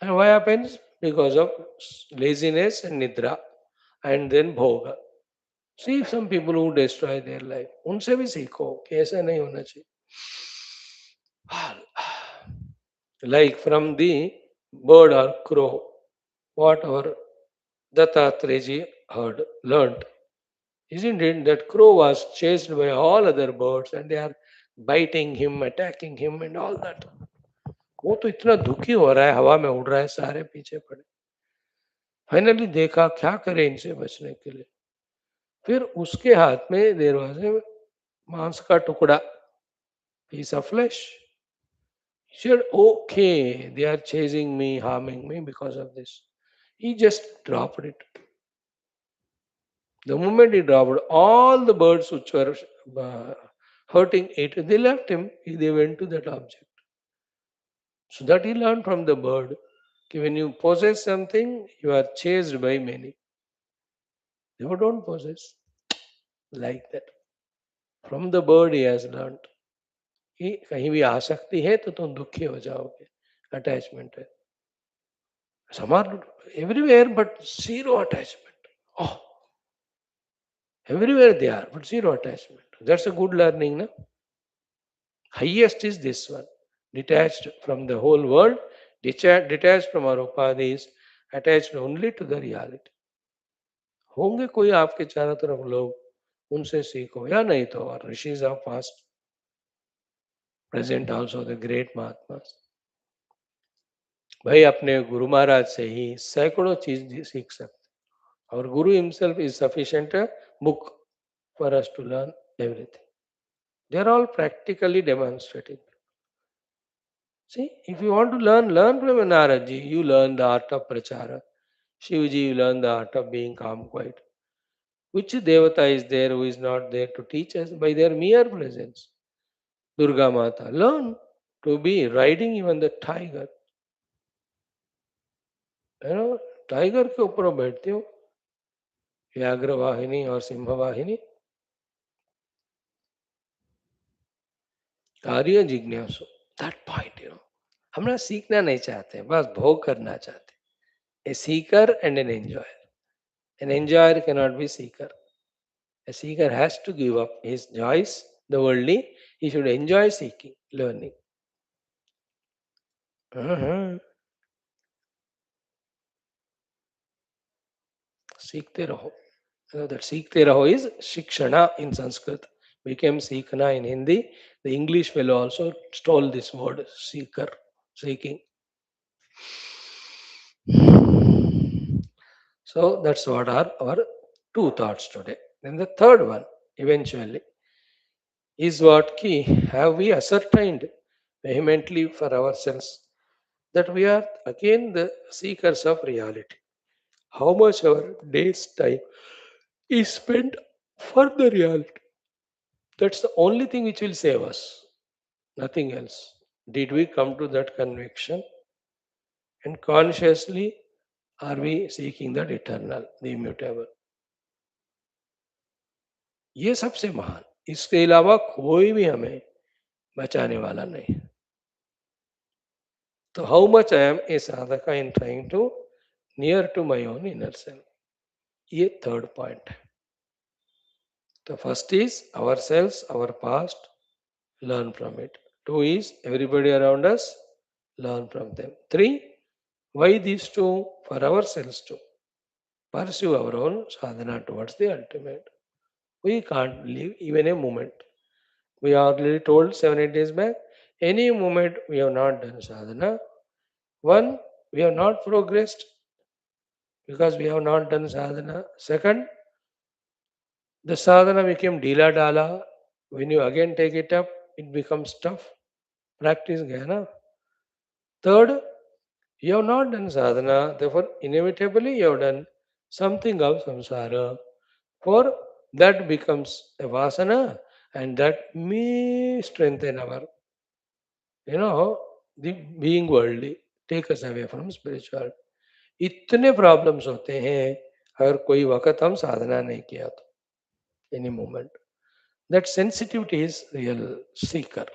And why happens? Because of laziness and nidra and then bhoga. See some people who destroy their life. उनसे भी सीखो कि ऐसा नहीं होना चाहिए. Like from the bird or crow, what our Dattatreya heard, learnt. Isn't it that crow was chased by all other birds and they are biting him, attacking him and all that. वो तो इतना दुखी हो रहा है, हवा में उड़ रहा है, सारे पीछे पड़े. फाइनली देखा क्या करे इनसे बचने के लिए. फिर उसके हाथ में देर वाज मांस का टुकड़ा, piece of flesh. He said, okay, they are chasing me, harming me because of this. He just dropped it. The moment he dropped, all the birds which were hurting it, they left him. They went to that object. So that he learned from the bird. When you possess something, you are chased by many. You don't possess like that. From the bird he has learned. कि कहीं भी आसक्ति है तो तुम दुखी हो जाओगे. अटैचमेंट है. Some are everywhere but zero attachment. Oh, everywhere they are but zero attachment. That's a good learning, no? Highest is this one. Detached from the whole world, detached from our upadhis, attached only to the reality. होंगे कोई आपके चारों तरफ लोग, उनसे सीखो. या नहीं तो और rishis of past, present also the great mahatmas. भाई अपने गुरु महाराज से ही सैकड़ों चीज सीख सकते. Our Guru himself is sufficient book for us to learn everything. They are all practically demonstrating. See, if you want to learn from Naradji. You learn the art of prachara. Shivji, you learn the art of being calm, quiet. Which devata is there who is not there to teach us by their mere presence? Durga Mata. Learn to be riding even the tiger. You know, tiger के ऊपर बैठते हो, व्याघ्र वाहिनी और सिंह वाहिनी. कार्य जिज्ञासु. That point, you know. हम ना सीखना नहीं चाहते, बस भोग करना चाहते. A seeker and an enjoyer. An enjoyer cannot be seeker. A seeker has to give up his joys, the worldly. He should enjoy seeking, learning. सीखते रहो. That सीखते रहो is shikshana in Sanskrit. Became seekhna in Hindi. The English fellow also stole this word, seeker, seeking. So that's what are our two thoughts today. Then the third one, eventually, is what key have we ascertained vehemently for ourselves that we are again the seekers of reality. How much our day's time is spent for the reality. That's the only thing which will save us, nothing else. Did we come to that conviction? And consciously are we seeking that eternal, the immutable? ये सबसे महान. इसके अलावा कोई भी हमें बचाने वाला नहीं. तो how much I am a sadhaka in trying to near to my own inner self. ये third point. The first is ourselves, our past, learn from it. Two is everybody around us, learn from them. Three, why these two? For ourselves to pursue our own sadhana towards the ultimate. We can't live even a moment. We already told 7 8 days back, any moment we have not done sadhana, one, we have not progressed because we have not done sadhana. Second, the sadhana became dila dala. When you again take it up, it becomes tough. Practice gaya. Third, you have not done sadhana, therefore inevitably you have done something of samsara. For that becomes a vasana and that may strengthen our, the being worldly, take us away from spiritual. इतने problems होते हैं अगर कोई वक्त हम साधना नहीं किया तो any moment that sensitivity is real Sikar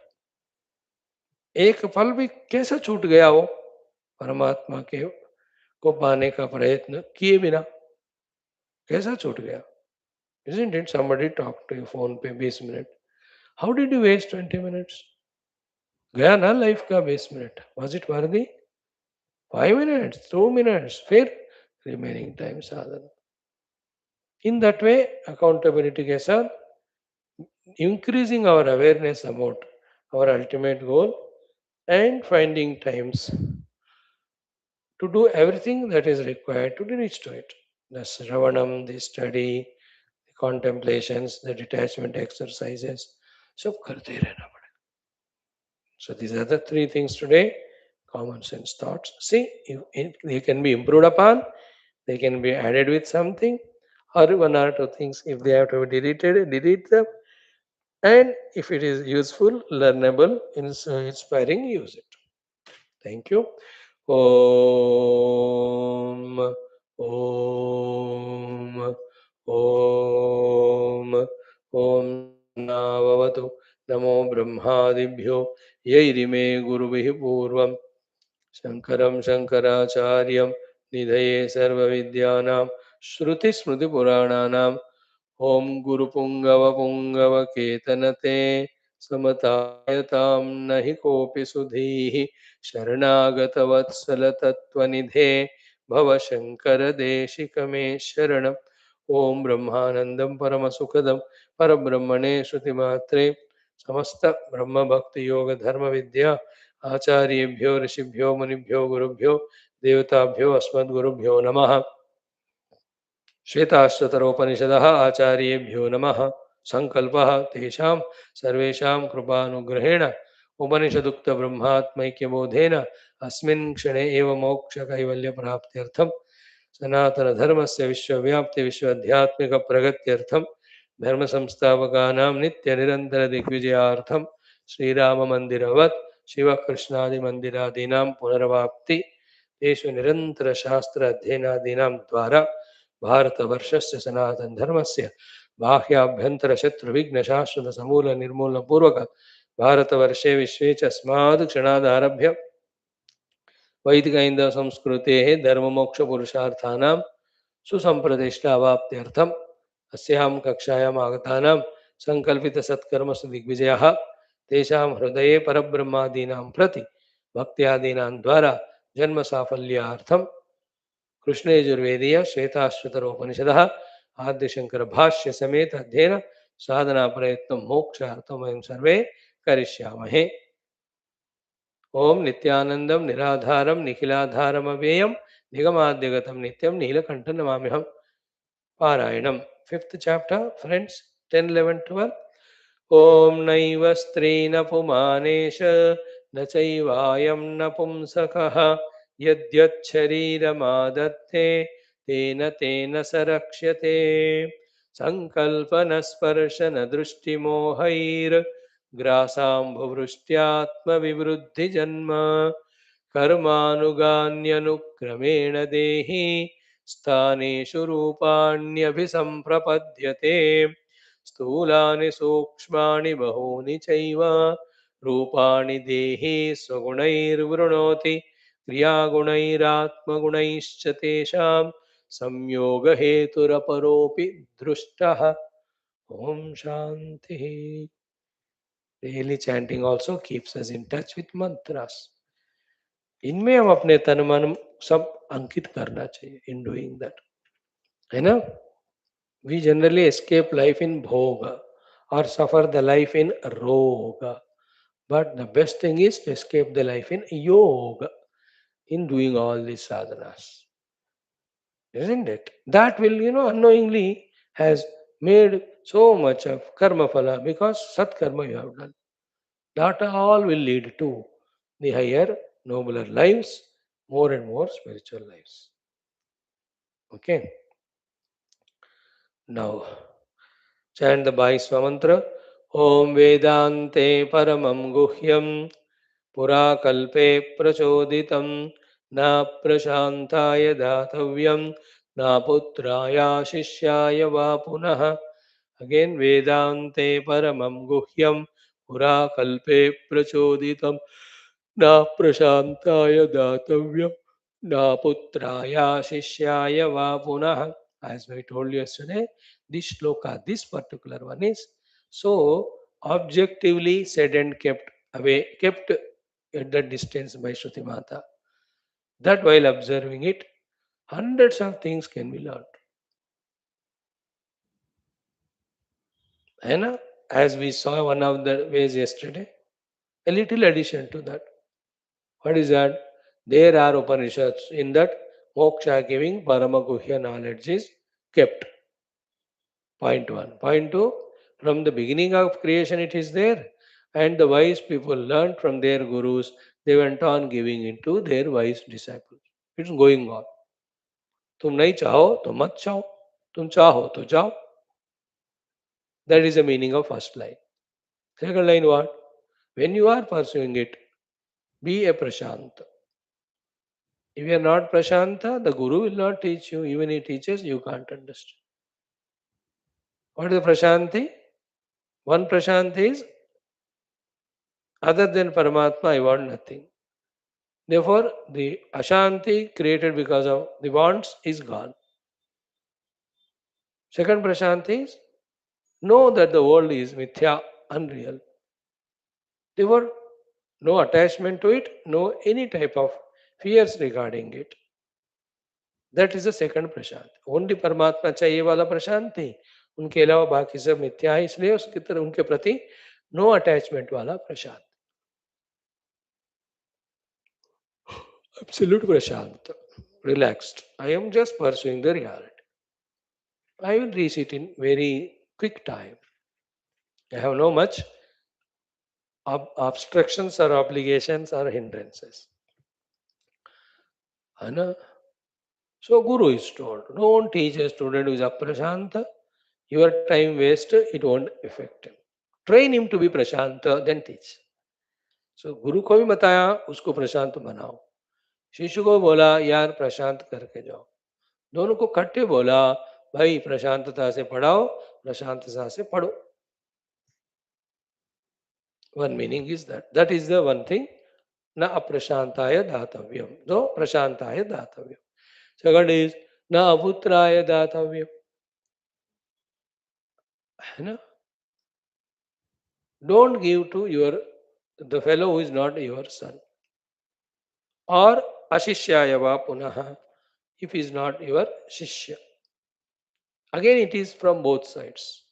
एक पल भी कैसा छूट गया हो परमात्मा के को पाने का प्रयत्न किए बिना कैसा छूट गया isn't it somebody talk to your phone पे 20 minute how did you waste 20 minutes गया ना लाइफ का 20 minute was it worthy 5 minutes 2 minutes फिर remaining time Sadhana in that way accountability के साथ increasing our awareness about our ultimate goal and finding times to do everything that is required to reach to it. The Shravanam, the study, the contemplations, the detachment exercises, सब करते रहना पड़ेगा. So these are the three things today. Common sense thoughts. See, they can be improved upon, they can be added with something, or one or two things. If they have to be deleted, delete them. And if it is useful, learnable, inspiring, use it. Thank you. Om, Om, Om, Om Sahanavavatu. Namo Brahmadibhyo. Yairime Gurubhyo Purvam. Shankaram Shankaracharyam. Nidhaye Sarva Vidyanam. Shruti Smriti Purananam. ओम गुरुपुंगव पुंगव केतनते समतायतां नहि कोऽपि सुधीः शरणागत वत्सल तत्त्वनिधे भव शंकर देशिक मे शरणम् ओम ब्रह्मानंदं परमसुखदं परब्रह्मणे श्रुतिमात्रे समस्त ब्रह्म भक्ति योग धर्म विद्या आचार्येभ्यो ऋषिभ्यो मुनिभ्यो गुरुभ्यो देवताभ्यो अस्मद्गुरुभ्यो नमः श्वेताश्वतर उपनिषदः आचार्येभ्यो नमः संकल्पः तेषां सर्वेषां कृपानुग्रहेण उपनिषदुक्त ब्रह्मात्मैक्यबोधेन अस्मिन् क्षणे एव मोक्षकैवल्यप्राप्त्यर्थं सनातनधर्मस्य विश्वव्याप्ति विश्वाध्यात्मिक प्रगत्यर्थं धर्मसंस्थापकानां नित्यनिरन्तरदिग्विजयार्थं श्रीराममन्दिरवत् शिवकृष्णादिमन्दिरादीनां पुनर्वाप्ति तेषु निरन्तरशास्त्र अध्ययनादीनां द्वारा भारतवर्षस्य सनातन धर्मस्य बाह्याभ्यंतर शत्रु विघ्न शाश्वत समूल निर्मूलन पूर्वक भारतवर्षे विश्वे च अस्माद् क्षणादारभ्य वैदिक ऐन्दव संस्कृतेः धर्ममोक्ष पुरुषार्थानां सुसंप्रदिष्टावाप्त्यर्थम् अस्यां कक्षायाम् आगतानां संकल्पित सत्कर्मसु दिग्विजयाः तेषां हृदये परब्रह्मादीनां प्रति भक्त्यादीनां द्वारा जन्म साफल्यार्थं कृष्ण यजुर्वेदीय श्वेताश्वतर उपनिषदः आद्य शंकर भाष्य समेत अध्ययन साधना प्रयत्न मोक्षार्थं वयं सर्वे करिष्यामहे. ओम नित्यानंदं निराधारं निखिलाधारमव्ययं निगमाद्यगतं नित्यं नीलकंठं नमाम्यहम्. पारायणं 5th chapter friends 10 11 12. ओम नैव स्त्री न पुमानेश न चैवायं न पुंसकः यद्यच्छरीरमादत्ते तेन तेन स रक्ष्यते. संकल्पनस्पर्शनदृष्टिमोहैर्ग्रासाम्भुवृष्ट्यात्मविवृद्धिजन्म कर्मानुगान्यनुक्रमेण देहि स्थानेषु रूपाण्यभिसम्प्रपद्यते. स्थूलानि सूक्ष्माणि बहूनि चैव रूपाणि देहि स्वगुणैर्वृणोति क्रियागुणैरात्मगुणैश्च तेषां संयोग हेतुरपरोपि दृष्टः. Om Shanti. Daily chanting also keeps us in touch with mantras. इनमें हम अपने तन मन सब अंकित करना चाहिए in doing that. है ना? We generally escape life in bhoga or suffer the life in roga. But the best thing is to escape the life in yoga in doing all these sadhanas. Isn't it? That will, unknowingly has made so much of karma phala because sat karma you have done. That all will lead to the higher, nobler lives, more and more spiritual lives. Okay. Now, chant the Bhaisva mantra. Om Vedante Paramam Guhyam Purakalpe Prachoditam Na Prashantaya Datavyam Na Putraya Shishyaya Va Punaha. Again, Vedante Paramam Guhyam Purakalpe Prachoditam Na Prashantaya Datavyam Na Putraya Shishyaya Va Punaha. As we told you yesterday, this shloka, this particular one is so objectively said and kept away, kept at that distance by Shruti Mata, that while observing it, hundreds of things can be learned. And as we saw one of the ways yesterday, a little addition to that. What is that? There are Upanishads in that moksha giving Paramaguhya knowledge is kept. Point one. Point two, from the beginning of creation it is there, and the wise people learned from their gurus, they went on giving into their wise disciples. It's going on. तुम नहीं चाहो तो मत चाहो, तुम चाहो तो जाओ. That is the meaning of first line. Second line what? When you are pursuing it, be a prashanta. If you are not prashanta, the guru will not teach you. Even he teaches, you can't understand. What is the prashanti? One prashanti is, other than Paramatma, I want nothing. Therefore, the ashanti created because of the wants is gone. Second prashanti is, know that the world is mithya, unreal. Therefore, no attachment to it, no any type of fears regarding it. That is the second Prashant. Only परमात्मा चाहिए वाला प्रशांत थी, उनके अलावा बाकी सब मिथ्या है, इसलिए उसकी तरह उनके प्रति नो अटैचमेंट वाला प्रशांत. Absolute prashant, relaxed. I am just pursuing the reality. I will reach it in very quick time. I have no much obstructions or obligations or hindrances. Anna? So Guru is told, don't teach a student who is aprashanta. Your time waste, it won't affect him. Train him to be prashanta, then teach. So गुरु को भी बताया उसको प्रशांत बनाओ, शिष्य को बोला यार प्रशांत करके जाओ, दोनों को इकट्ठे बोला भाई प्रशांतता से पढ़ाओ, प्रशांतता से पढ़ो. One meaning is that is the one thing. Na aprashantaya datavyam, no prashantaya datavyam. Second is na aputraya datavyam. Don't give to the fellow who is not your son. Or ashishyaya va punaha, if he is not your shishya. Again it is from both sides.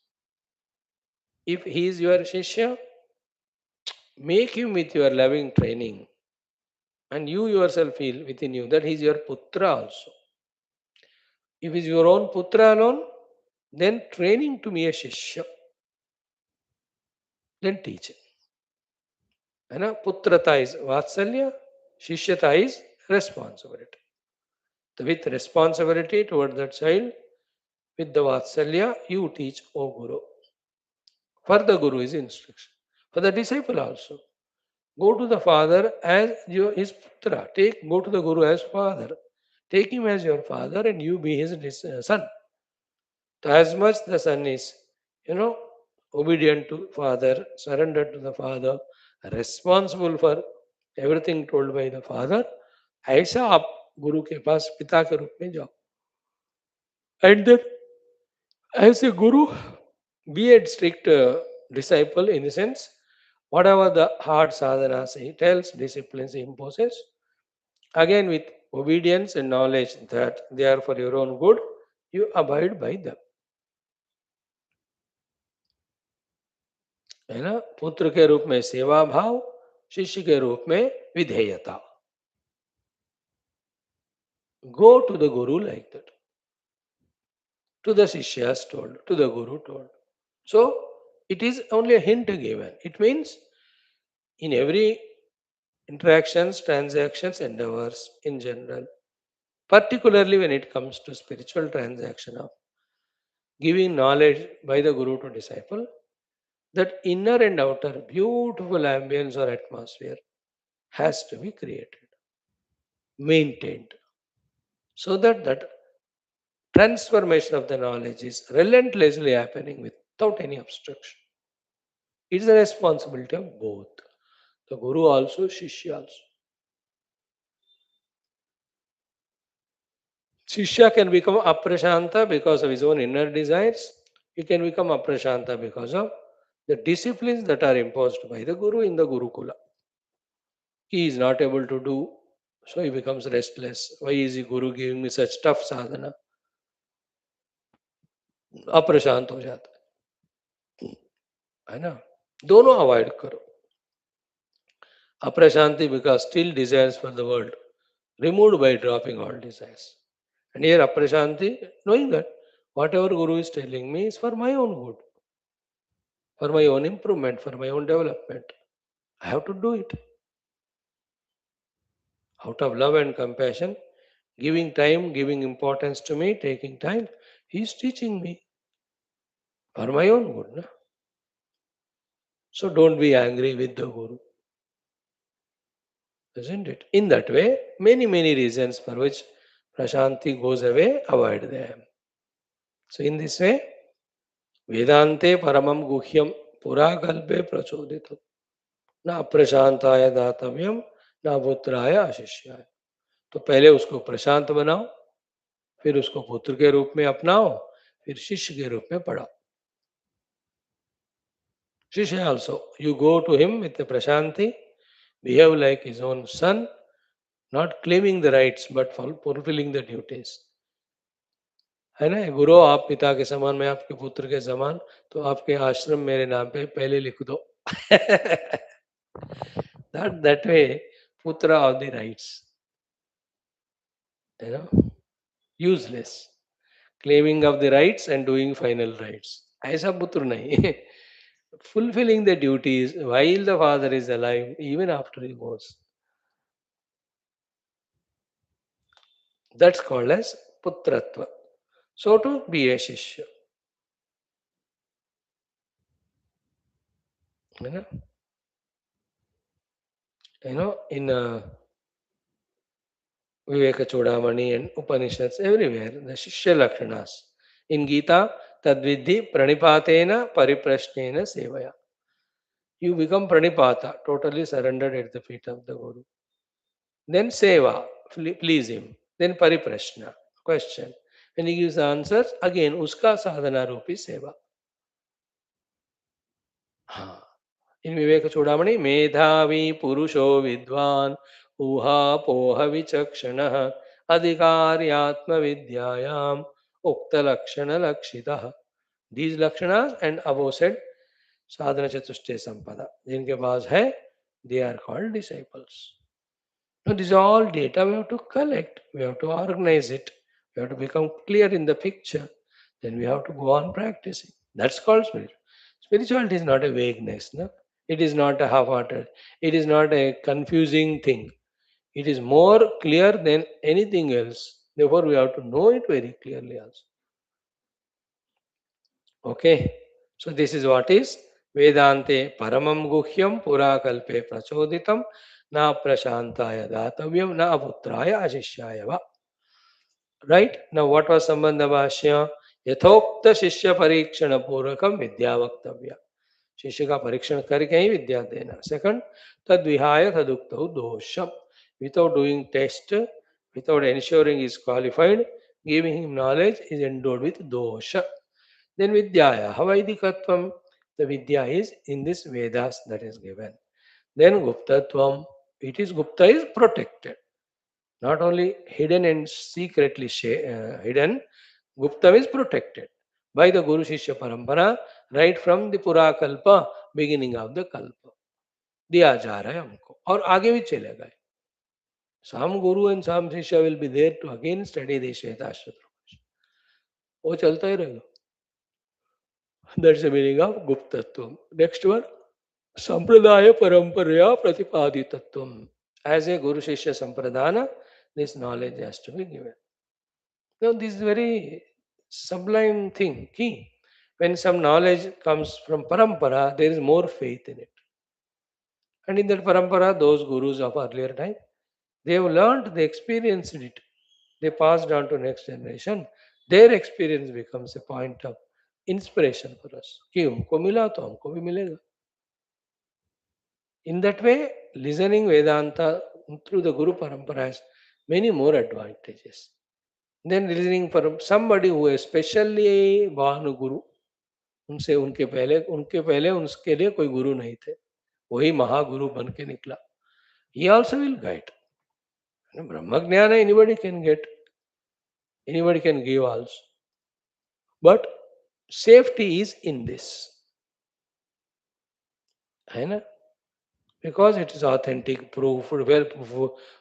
If he is your shishya, make him with your loving training. And you yourself feel within you that he is your putra also. If he is your own putra alone, then training to be a shishya. Then teach him. Putrata is vatsalya, shishyata is responsibility. With responsibility toward that child, with the vatsalya, you teach, O Guru. For the Guru is instruction. For the disciple also. Go to the father as his putra. Go to the Guru as father. Take him as your father and you be his son. So as much the son is, obedient to father, surrendered to the father, responsible for everything told by the father, ऐसा आप गुरु के पास पिता के रूप में जाओ. And then, as a guru, be a strict disciple in the sense, whatever the hard sadhanas he tells, disciplines he imposes, again with obedience and knowledge that they are for your own good, you abide by them. है ना? पुत्र के रूप में सेवा भाव, शिष्य के रूप में विधेयता. Go to the guru like that. To the Shishyas told, to the Guru told. So, it is only a hint given. It means in every interactions, transactions, endeavors in general, particularly when it comes to spiritual transaction of giving knowledge by the Guru to disciple, that inner and outer beautiful ambience or atmosphere has to be created, maintained, so that that transformation of the knowledge is relentlessly happening without any obstruction. It is the responsibility of both. The Guru also, Shishya also. Shishya can become aprashanta because of his own inner desires. He can become aprashanta because of the disciplines that are imposed by the Guru in the Gurukula. He is not able to do, so he becomes restless. Why is the Guru giving me such tough sadhana? अप्रशांत हो जाता है ना. दोनों avoid करो. अप्रशांति because still desires for the world removed by dropping all desires. And here aprashanti, knowing that whatever Guru is telling me is for my own good, for my own improvement, for my own development. I have to do it out of love and compassion, giving time, giving importance to me, taking time. He is teaching me for my own good. Na? So don't be angry with the Guru. Isn't it? In that way, many, many reasons for which prashanti goes away, avoid them. So in this way, Vedante paramam guhyam purakalpe prachodita. ना अप्रशांताय दातव्यम ना पुत्राय अशिष्याय. तो पहले उसको प्रशांत बनाओ, फिर उसको पुत्र के रूप में अपनाओ, फिर शिष्य के रूप में पढ़ाओ. शिष्य also, you go to him with the prashanti, behave like his own son, not claiming the rights but fulfilling the duties. है ना? गुरु आप पिता के समान, मैं आपके पुत्र के समान, तो आपके आश्रम मेरे नाम पे पहले लिख दो. that way, putra of the rights. You know, useless. Claiming of the rights and doing final rights. ऐसा पुत्र नहीं. Fulfilling the duties while the father is alive, even after he goes. That's called as putratva. So to be a shishya. You know, in Viveka Chodamani and Upanishads, everywhere, the Shishya Lakshanas. In Gita, Tadvidhi Pranipatena Pariprashnena Sevaya. You become Pranipata, totally surrendered at the feet of the Guru. Then Seva, please him. Then Pariprashna, question. When he gives the answers, again, Uska Sadhana Rupi Seva. In Viveka Chodamani, Medhavi Purusho Vidwan ऊहापोह विचक्षणः अधिकार्यात्म विद्यायाम उक्त लक्षण लक्षितः. These lakshanas and above said sadhana chatushtaya sampada, जिनके पास है, they are called disciples. Now this is all data we have to collect, we have to organize it, we have to become clear in the picture, then we have to go on practicing. That's called spirituality. Spirituality is not a vagueness, no? It is not a half-hearted, it is not a confusing thing. It is more clear than anything else. Therefore, we have to know it very clearly also. Okay. So this is what is Vedante Paramam Guhyam Purakalpe Prachoditam Na Prashantaya Datavyam Na Putraya Ashishyaya. Right? Now what was Sambandha Bhashya? Yathokta Shishya Parikshana Purakam Vidya Vaktavya. शिष्य का परीक्षण करके ही विद्या देना. Second, तद विहाय तदुक्तौ दोषम. Without doing test, without ensuring he is qualified, giving him knowledge, is endowed with dosha. Then Vidyaya, Havaidikatvam, the Vidya is in this Vedas that is given. Then Guptatvam, Gupta is protected. Not only hidden and secretly hidden, Gupta is protected by the Guru Shishya Parampara right from the Purakalpa, beginning of the Kalpa. दिया जा रहा है हमको और आगे भी चलेगा. Some Guru and some Shishya will be there to again study the Shwethashwathara. वो चलता ही रहेगा. That's the meaning of Guptatvam. Next one, Sampradaya Paramparaya Pratipaditatvam. As a Guru Shishya Sampradana, this knowledge has to be given. Now, this is very sublime thing, key. When some knowledge comes from Parampara, there is more faith in it. And in that Parampara, those Gurus of earlier time, they have learned, they experienced it. They passed on to next generation. Their experience becomes a point of inspiration for us. कि उनको मिला तो हमको भी मिलेगा. In that way, listening Vedanta through the Guru Parampara has many more advantages. Then listening from somebody who is specially born Guru, उनके पहले उनके लिए कोई गुरु नहीं थे, वही महागुरु बन के निकला. He also will guide. Brahma Jnana anybody can get, anybody can give also. But safety is in this. है ना? Because it is authentic proof, well,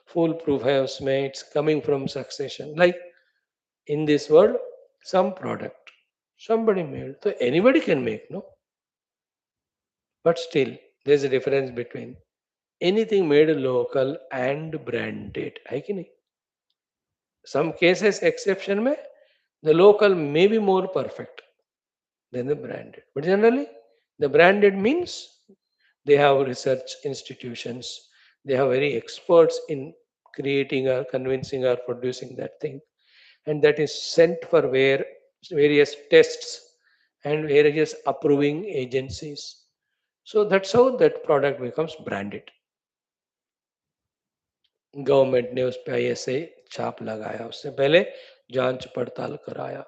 full proof है उसमें, it's coming from succession. Like in this world, some product, somebody made, so anybody can make, no? But still, there's a difference between anything made local and branded. है कि नहीं? Some cases, exception में, the local may be more perfect than the branded. But generally, the branded means they have research institutions. They have very experts in creating or convincing or producing that thing. And that is sent for various tests and various approving agencies. So that's how that product becomes branded. Government ने उस पर ऐसे छाप लगाया, उससे पहले जांच पड़ताल कराया.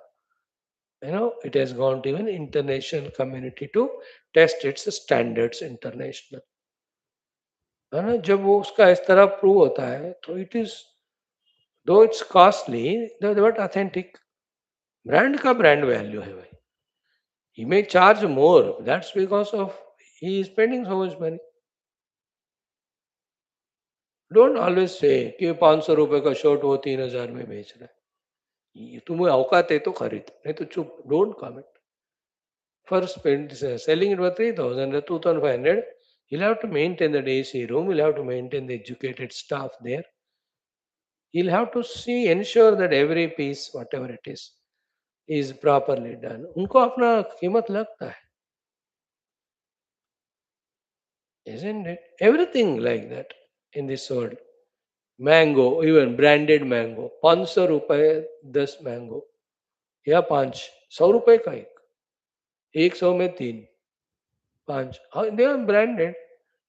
It has gone to even international community to test its standards international. है ना, जब वो उसका इस तरह प्रूव होता है तो it is though it's costly but authentic. Brand का ब्रांड वैल्यू है भाई. He may charge more, that's because of he is spending so much money. Don't always say कि 500 रुपए का शर्ट वो 3000 में बेच रहा है. तुम्हें औकात है तो खरीद, नहीं तो चुप. Don't comment. For selling it for 3,000 or 2,500, you'll have to maintain the AC room, you'll have to maintain the educated staff there. You'll have to ensure that every piece, whatever it is properly done. उनको अपना कीमत लगता है. Isn't it? Everything like that in this world. Mango, even branded mango. 500 रुपए 10 mango. या 5, 100 रुपए का एक. 100 में 3, 5. They are branded.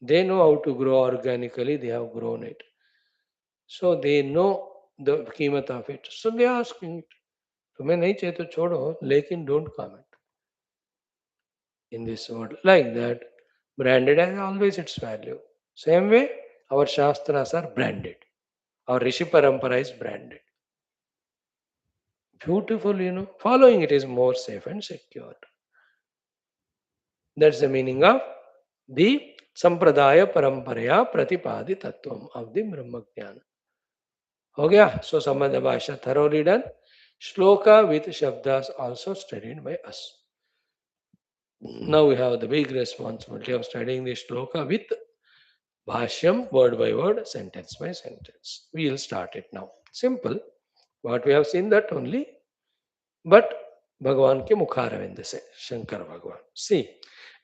They know how to grow organically. They have grown it. So they know the कीमत of it. So they are asking it. तुम्हें नहीं चाहिए तो छोड़ो, लेकिन don't comment. In this world, like that, branded has always its value. Same way, our Shastras are branded. Our Rishi Parampara is branded. Beautiful, following it is more safe and secure. That's the meaning of the Sampradaya Paramparaya Pratipadi Tattvam of the Brahma Jnana. हो गया? So Samandha Bhashya thoroughly done. Shloka with Shabdas also studied by us. Now we have the big responsibility of studying the Shloka with Bhashyam, word by word, sentence by sentence. We will start it now. Simple. What we have seen that only. But Bhagavan ke Mukharavindra se, Shankara Bhagavan. See,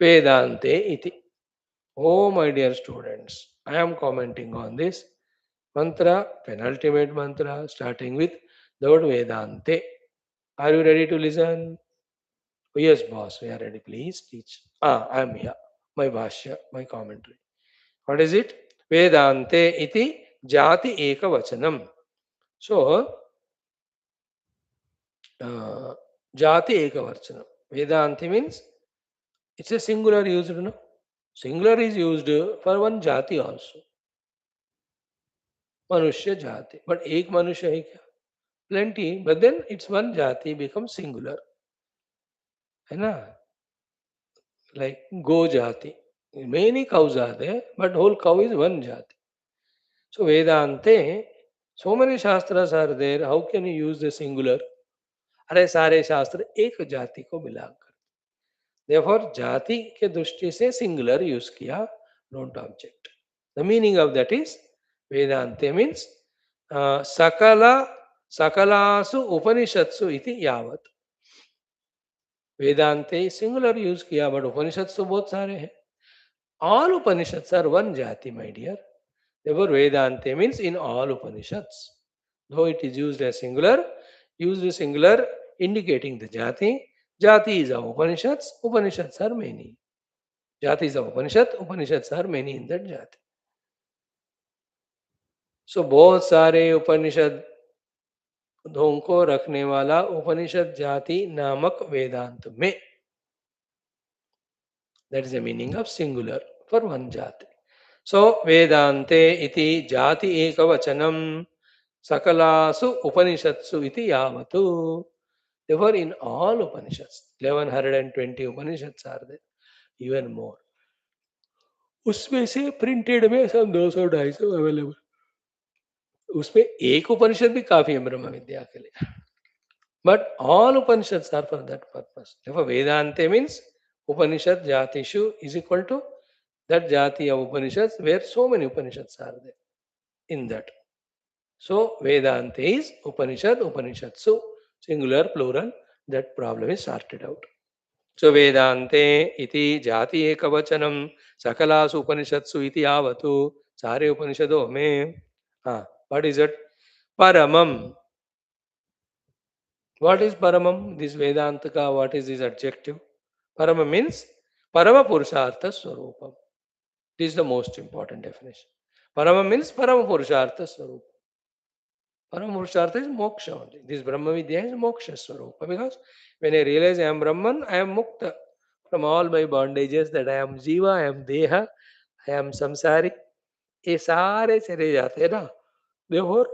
Vedante iti. Oh my dear students, I am commenting on this mantra, penultimate mantra, starting with the word Vedante. Are you ready to listen? Oh, yes, boss, we are ready. Please teach. I am here. My Bhashya, my commentary. What is it? Vedante iti jati eka vachanam. So, Jati Ekavachanam. Vedanti means it's a singular used, no? Singular is used for one jati also. Manushya jati. But ek manushya hai kya? Plenty, but then it's one jati becomes singular. है ना? Like go jati. Many cows are there, but whole cow is one jati. So Vedante, so many shastras are there. How can you use the singular? अरे सारे शास्त्र एक जाति को मिलाकर, therefore जाति के दृष्टि से सिंगुलर यूज किया, not object. The meaning of that is वेदांते मीन्स सकला सकलासु उपनिषत्सु इति यावत. वेदांते सिंगुलर यूज किया, बट उपनिषद तो बहुत सारे हैं. ऑल उपनिषद्स आर वन जाति, my dear. therefore vedante means in all upanishads, though it is used as singular, used as singular indicating the jati. Jati is of upanishads, upanishads are many. Jati is of upanishad, upanishads are many in that jati. So बहुत सारे उपनिषद को रखने वाला उपनिषद जाति नामक वेदांत में. That is the meaning of singular for one jati. So Vedante iti jati ekavachanam sakalasu upanishatsu iti yavatu. Therefore, in all Upanishads, 1120 Upanishads are there, even more. उसमें से प्रिंटेड में सब 200-250 अवेलेबल. उसमें एक उपनिषद भी काफी है ब्रह्म विद्या के लिए. But all Upanishads are for that purpose. Therefore, Vedante means Upanishad Jatishu is equal to that Jati of Upanishads where so many Upanishads are there in that. So, Vedante is Upanishad, Upanishatsu, singular, plural. That problem is sorted out. So, Vedante iti Jati ekavachanam sakalasu Upanishatsu iti avatu. Sare Upanishado mein. What is it? Paramam. What is Paramam? This Vedantaka, what is this adjective? Parama means Parama Purushartha Swarupam. This is the most important definition. Parama means Parama Purushartha Swarupam. Parama Purushartha is moksha only. This Brahma Vidya is moksha Swarupa. Because when I realize I am Brahman, I am Mukta from all my bondages, that I am Jiva, I am Deha, I am Samsari. ये सारे चले जाते हैं ना. Therefore,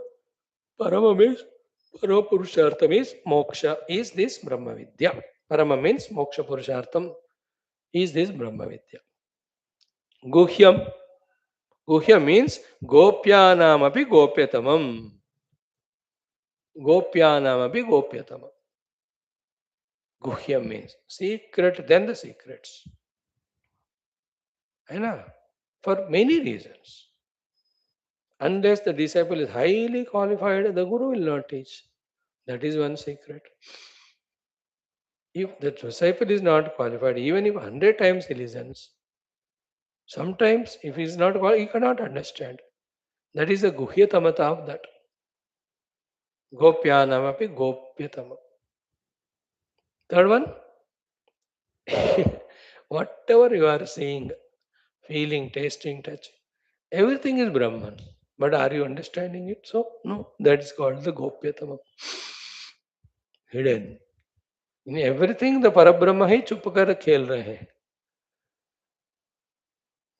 Parama means Parama Purushartham is moksha, is this Brahma Vidya. Parama means moksha Purushartham is this Brahma Vidya. Guhyam. Guhyam means Gopyanam api Gopyatamam. Gopyanam api Gopyatamam. Guhyam means secret, then the secrets. I know. For many reasons. Unless the disciple is highly qualified, the Guru will not teach. That is one secret. If the disciple is not qualified, even if 100 times he listens, sometimes if he is not qualified, he cannot understand. That is the Guhyatamata of that. Gopyanam api Gopyatamam. Third one, whatever you are seeing, feeling, tasting, touching, everything is Brahman. But are you understanding it? So, no, that is called the Gopyatamam. Hidden. In everything, the Parabrahma ही चुप कर खेल रहे हैं.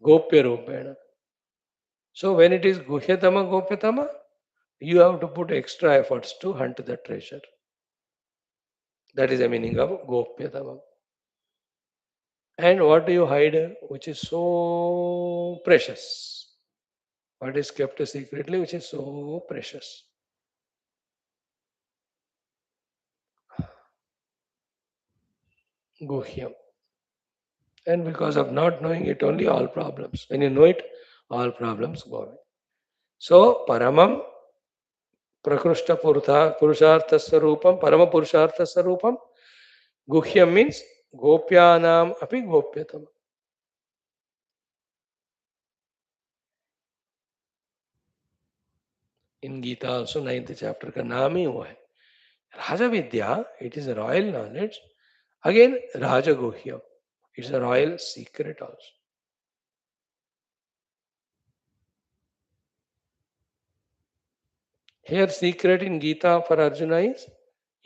Gopya Rupena. So, when it is Guhyatama, Gopyatama, you have to put extra efforts to hunt the treasure. That is the meaning of Gopyatama. And what do you hide which is so precious? What is kept secretly which is so precious? Guhyam. And because of not knowing it, only all problems. When you know it, all problems go away. So, Paramam Prakrushta Purushartha Sarupam, Parama Purushartha Sarupam, Guhyam means Gopyanam api Gopyatam. In Gita also 9th chapter का नाम ही वो है. Raja Vidya, it is a royal knowledge. Again, Raja Guhyam, it's a royal secret also. Here secret in Gita for Arjuna is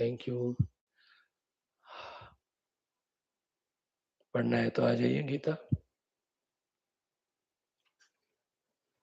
thank you. पढ़ना है तो आ जाइए गीता।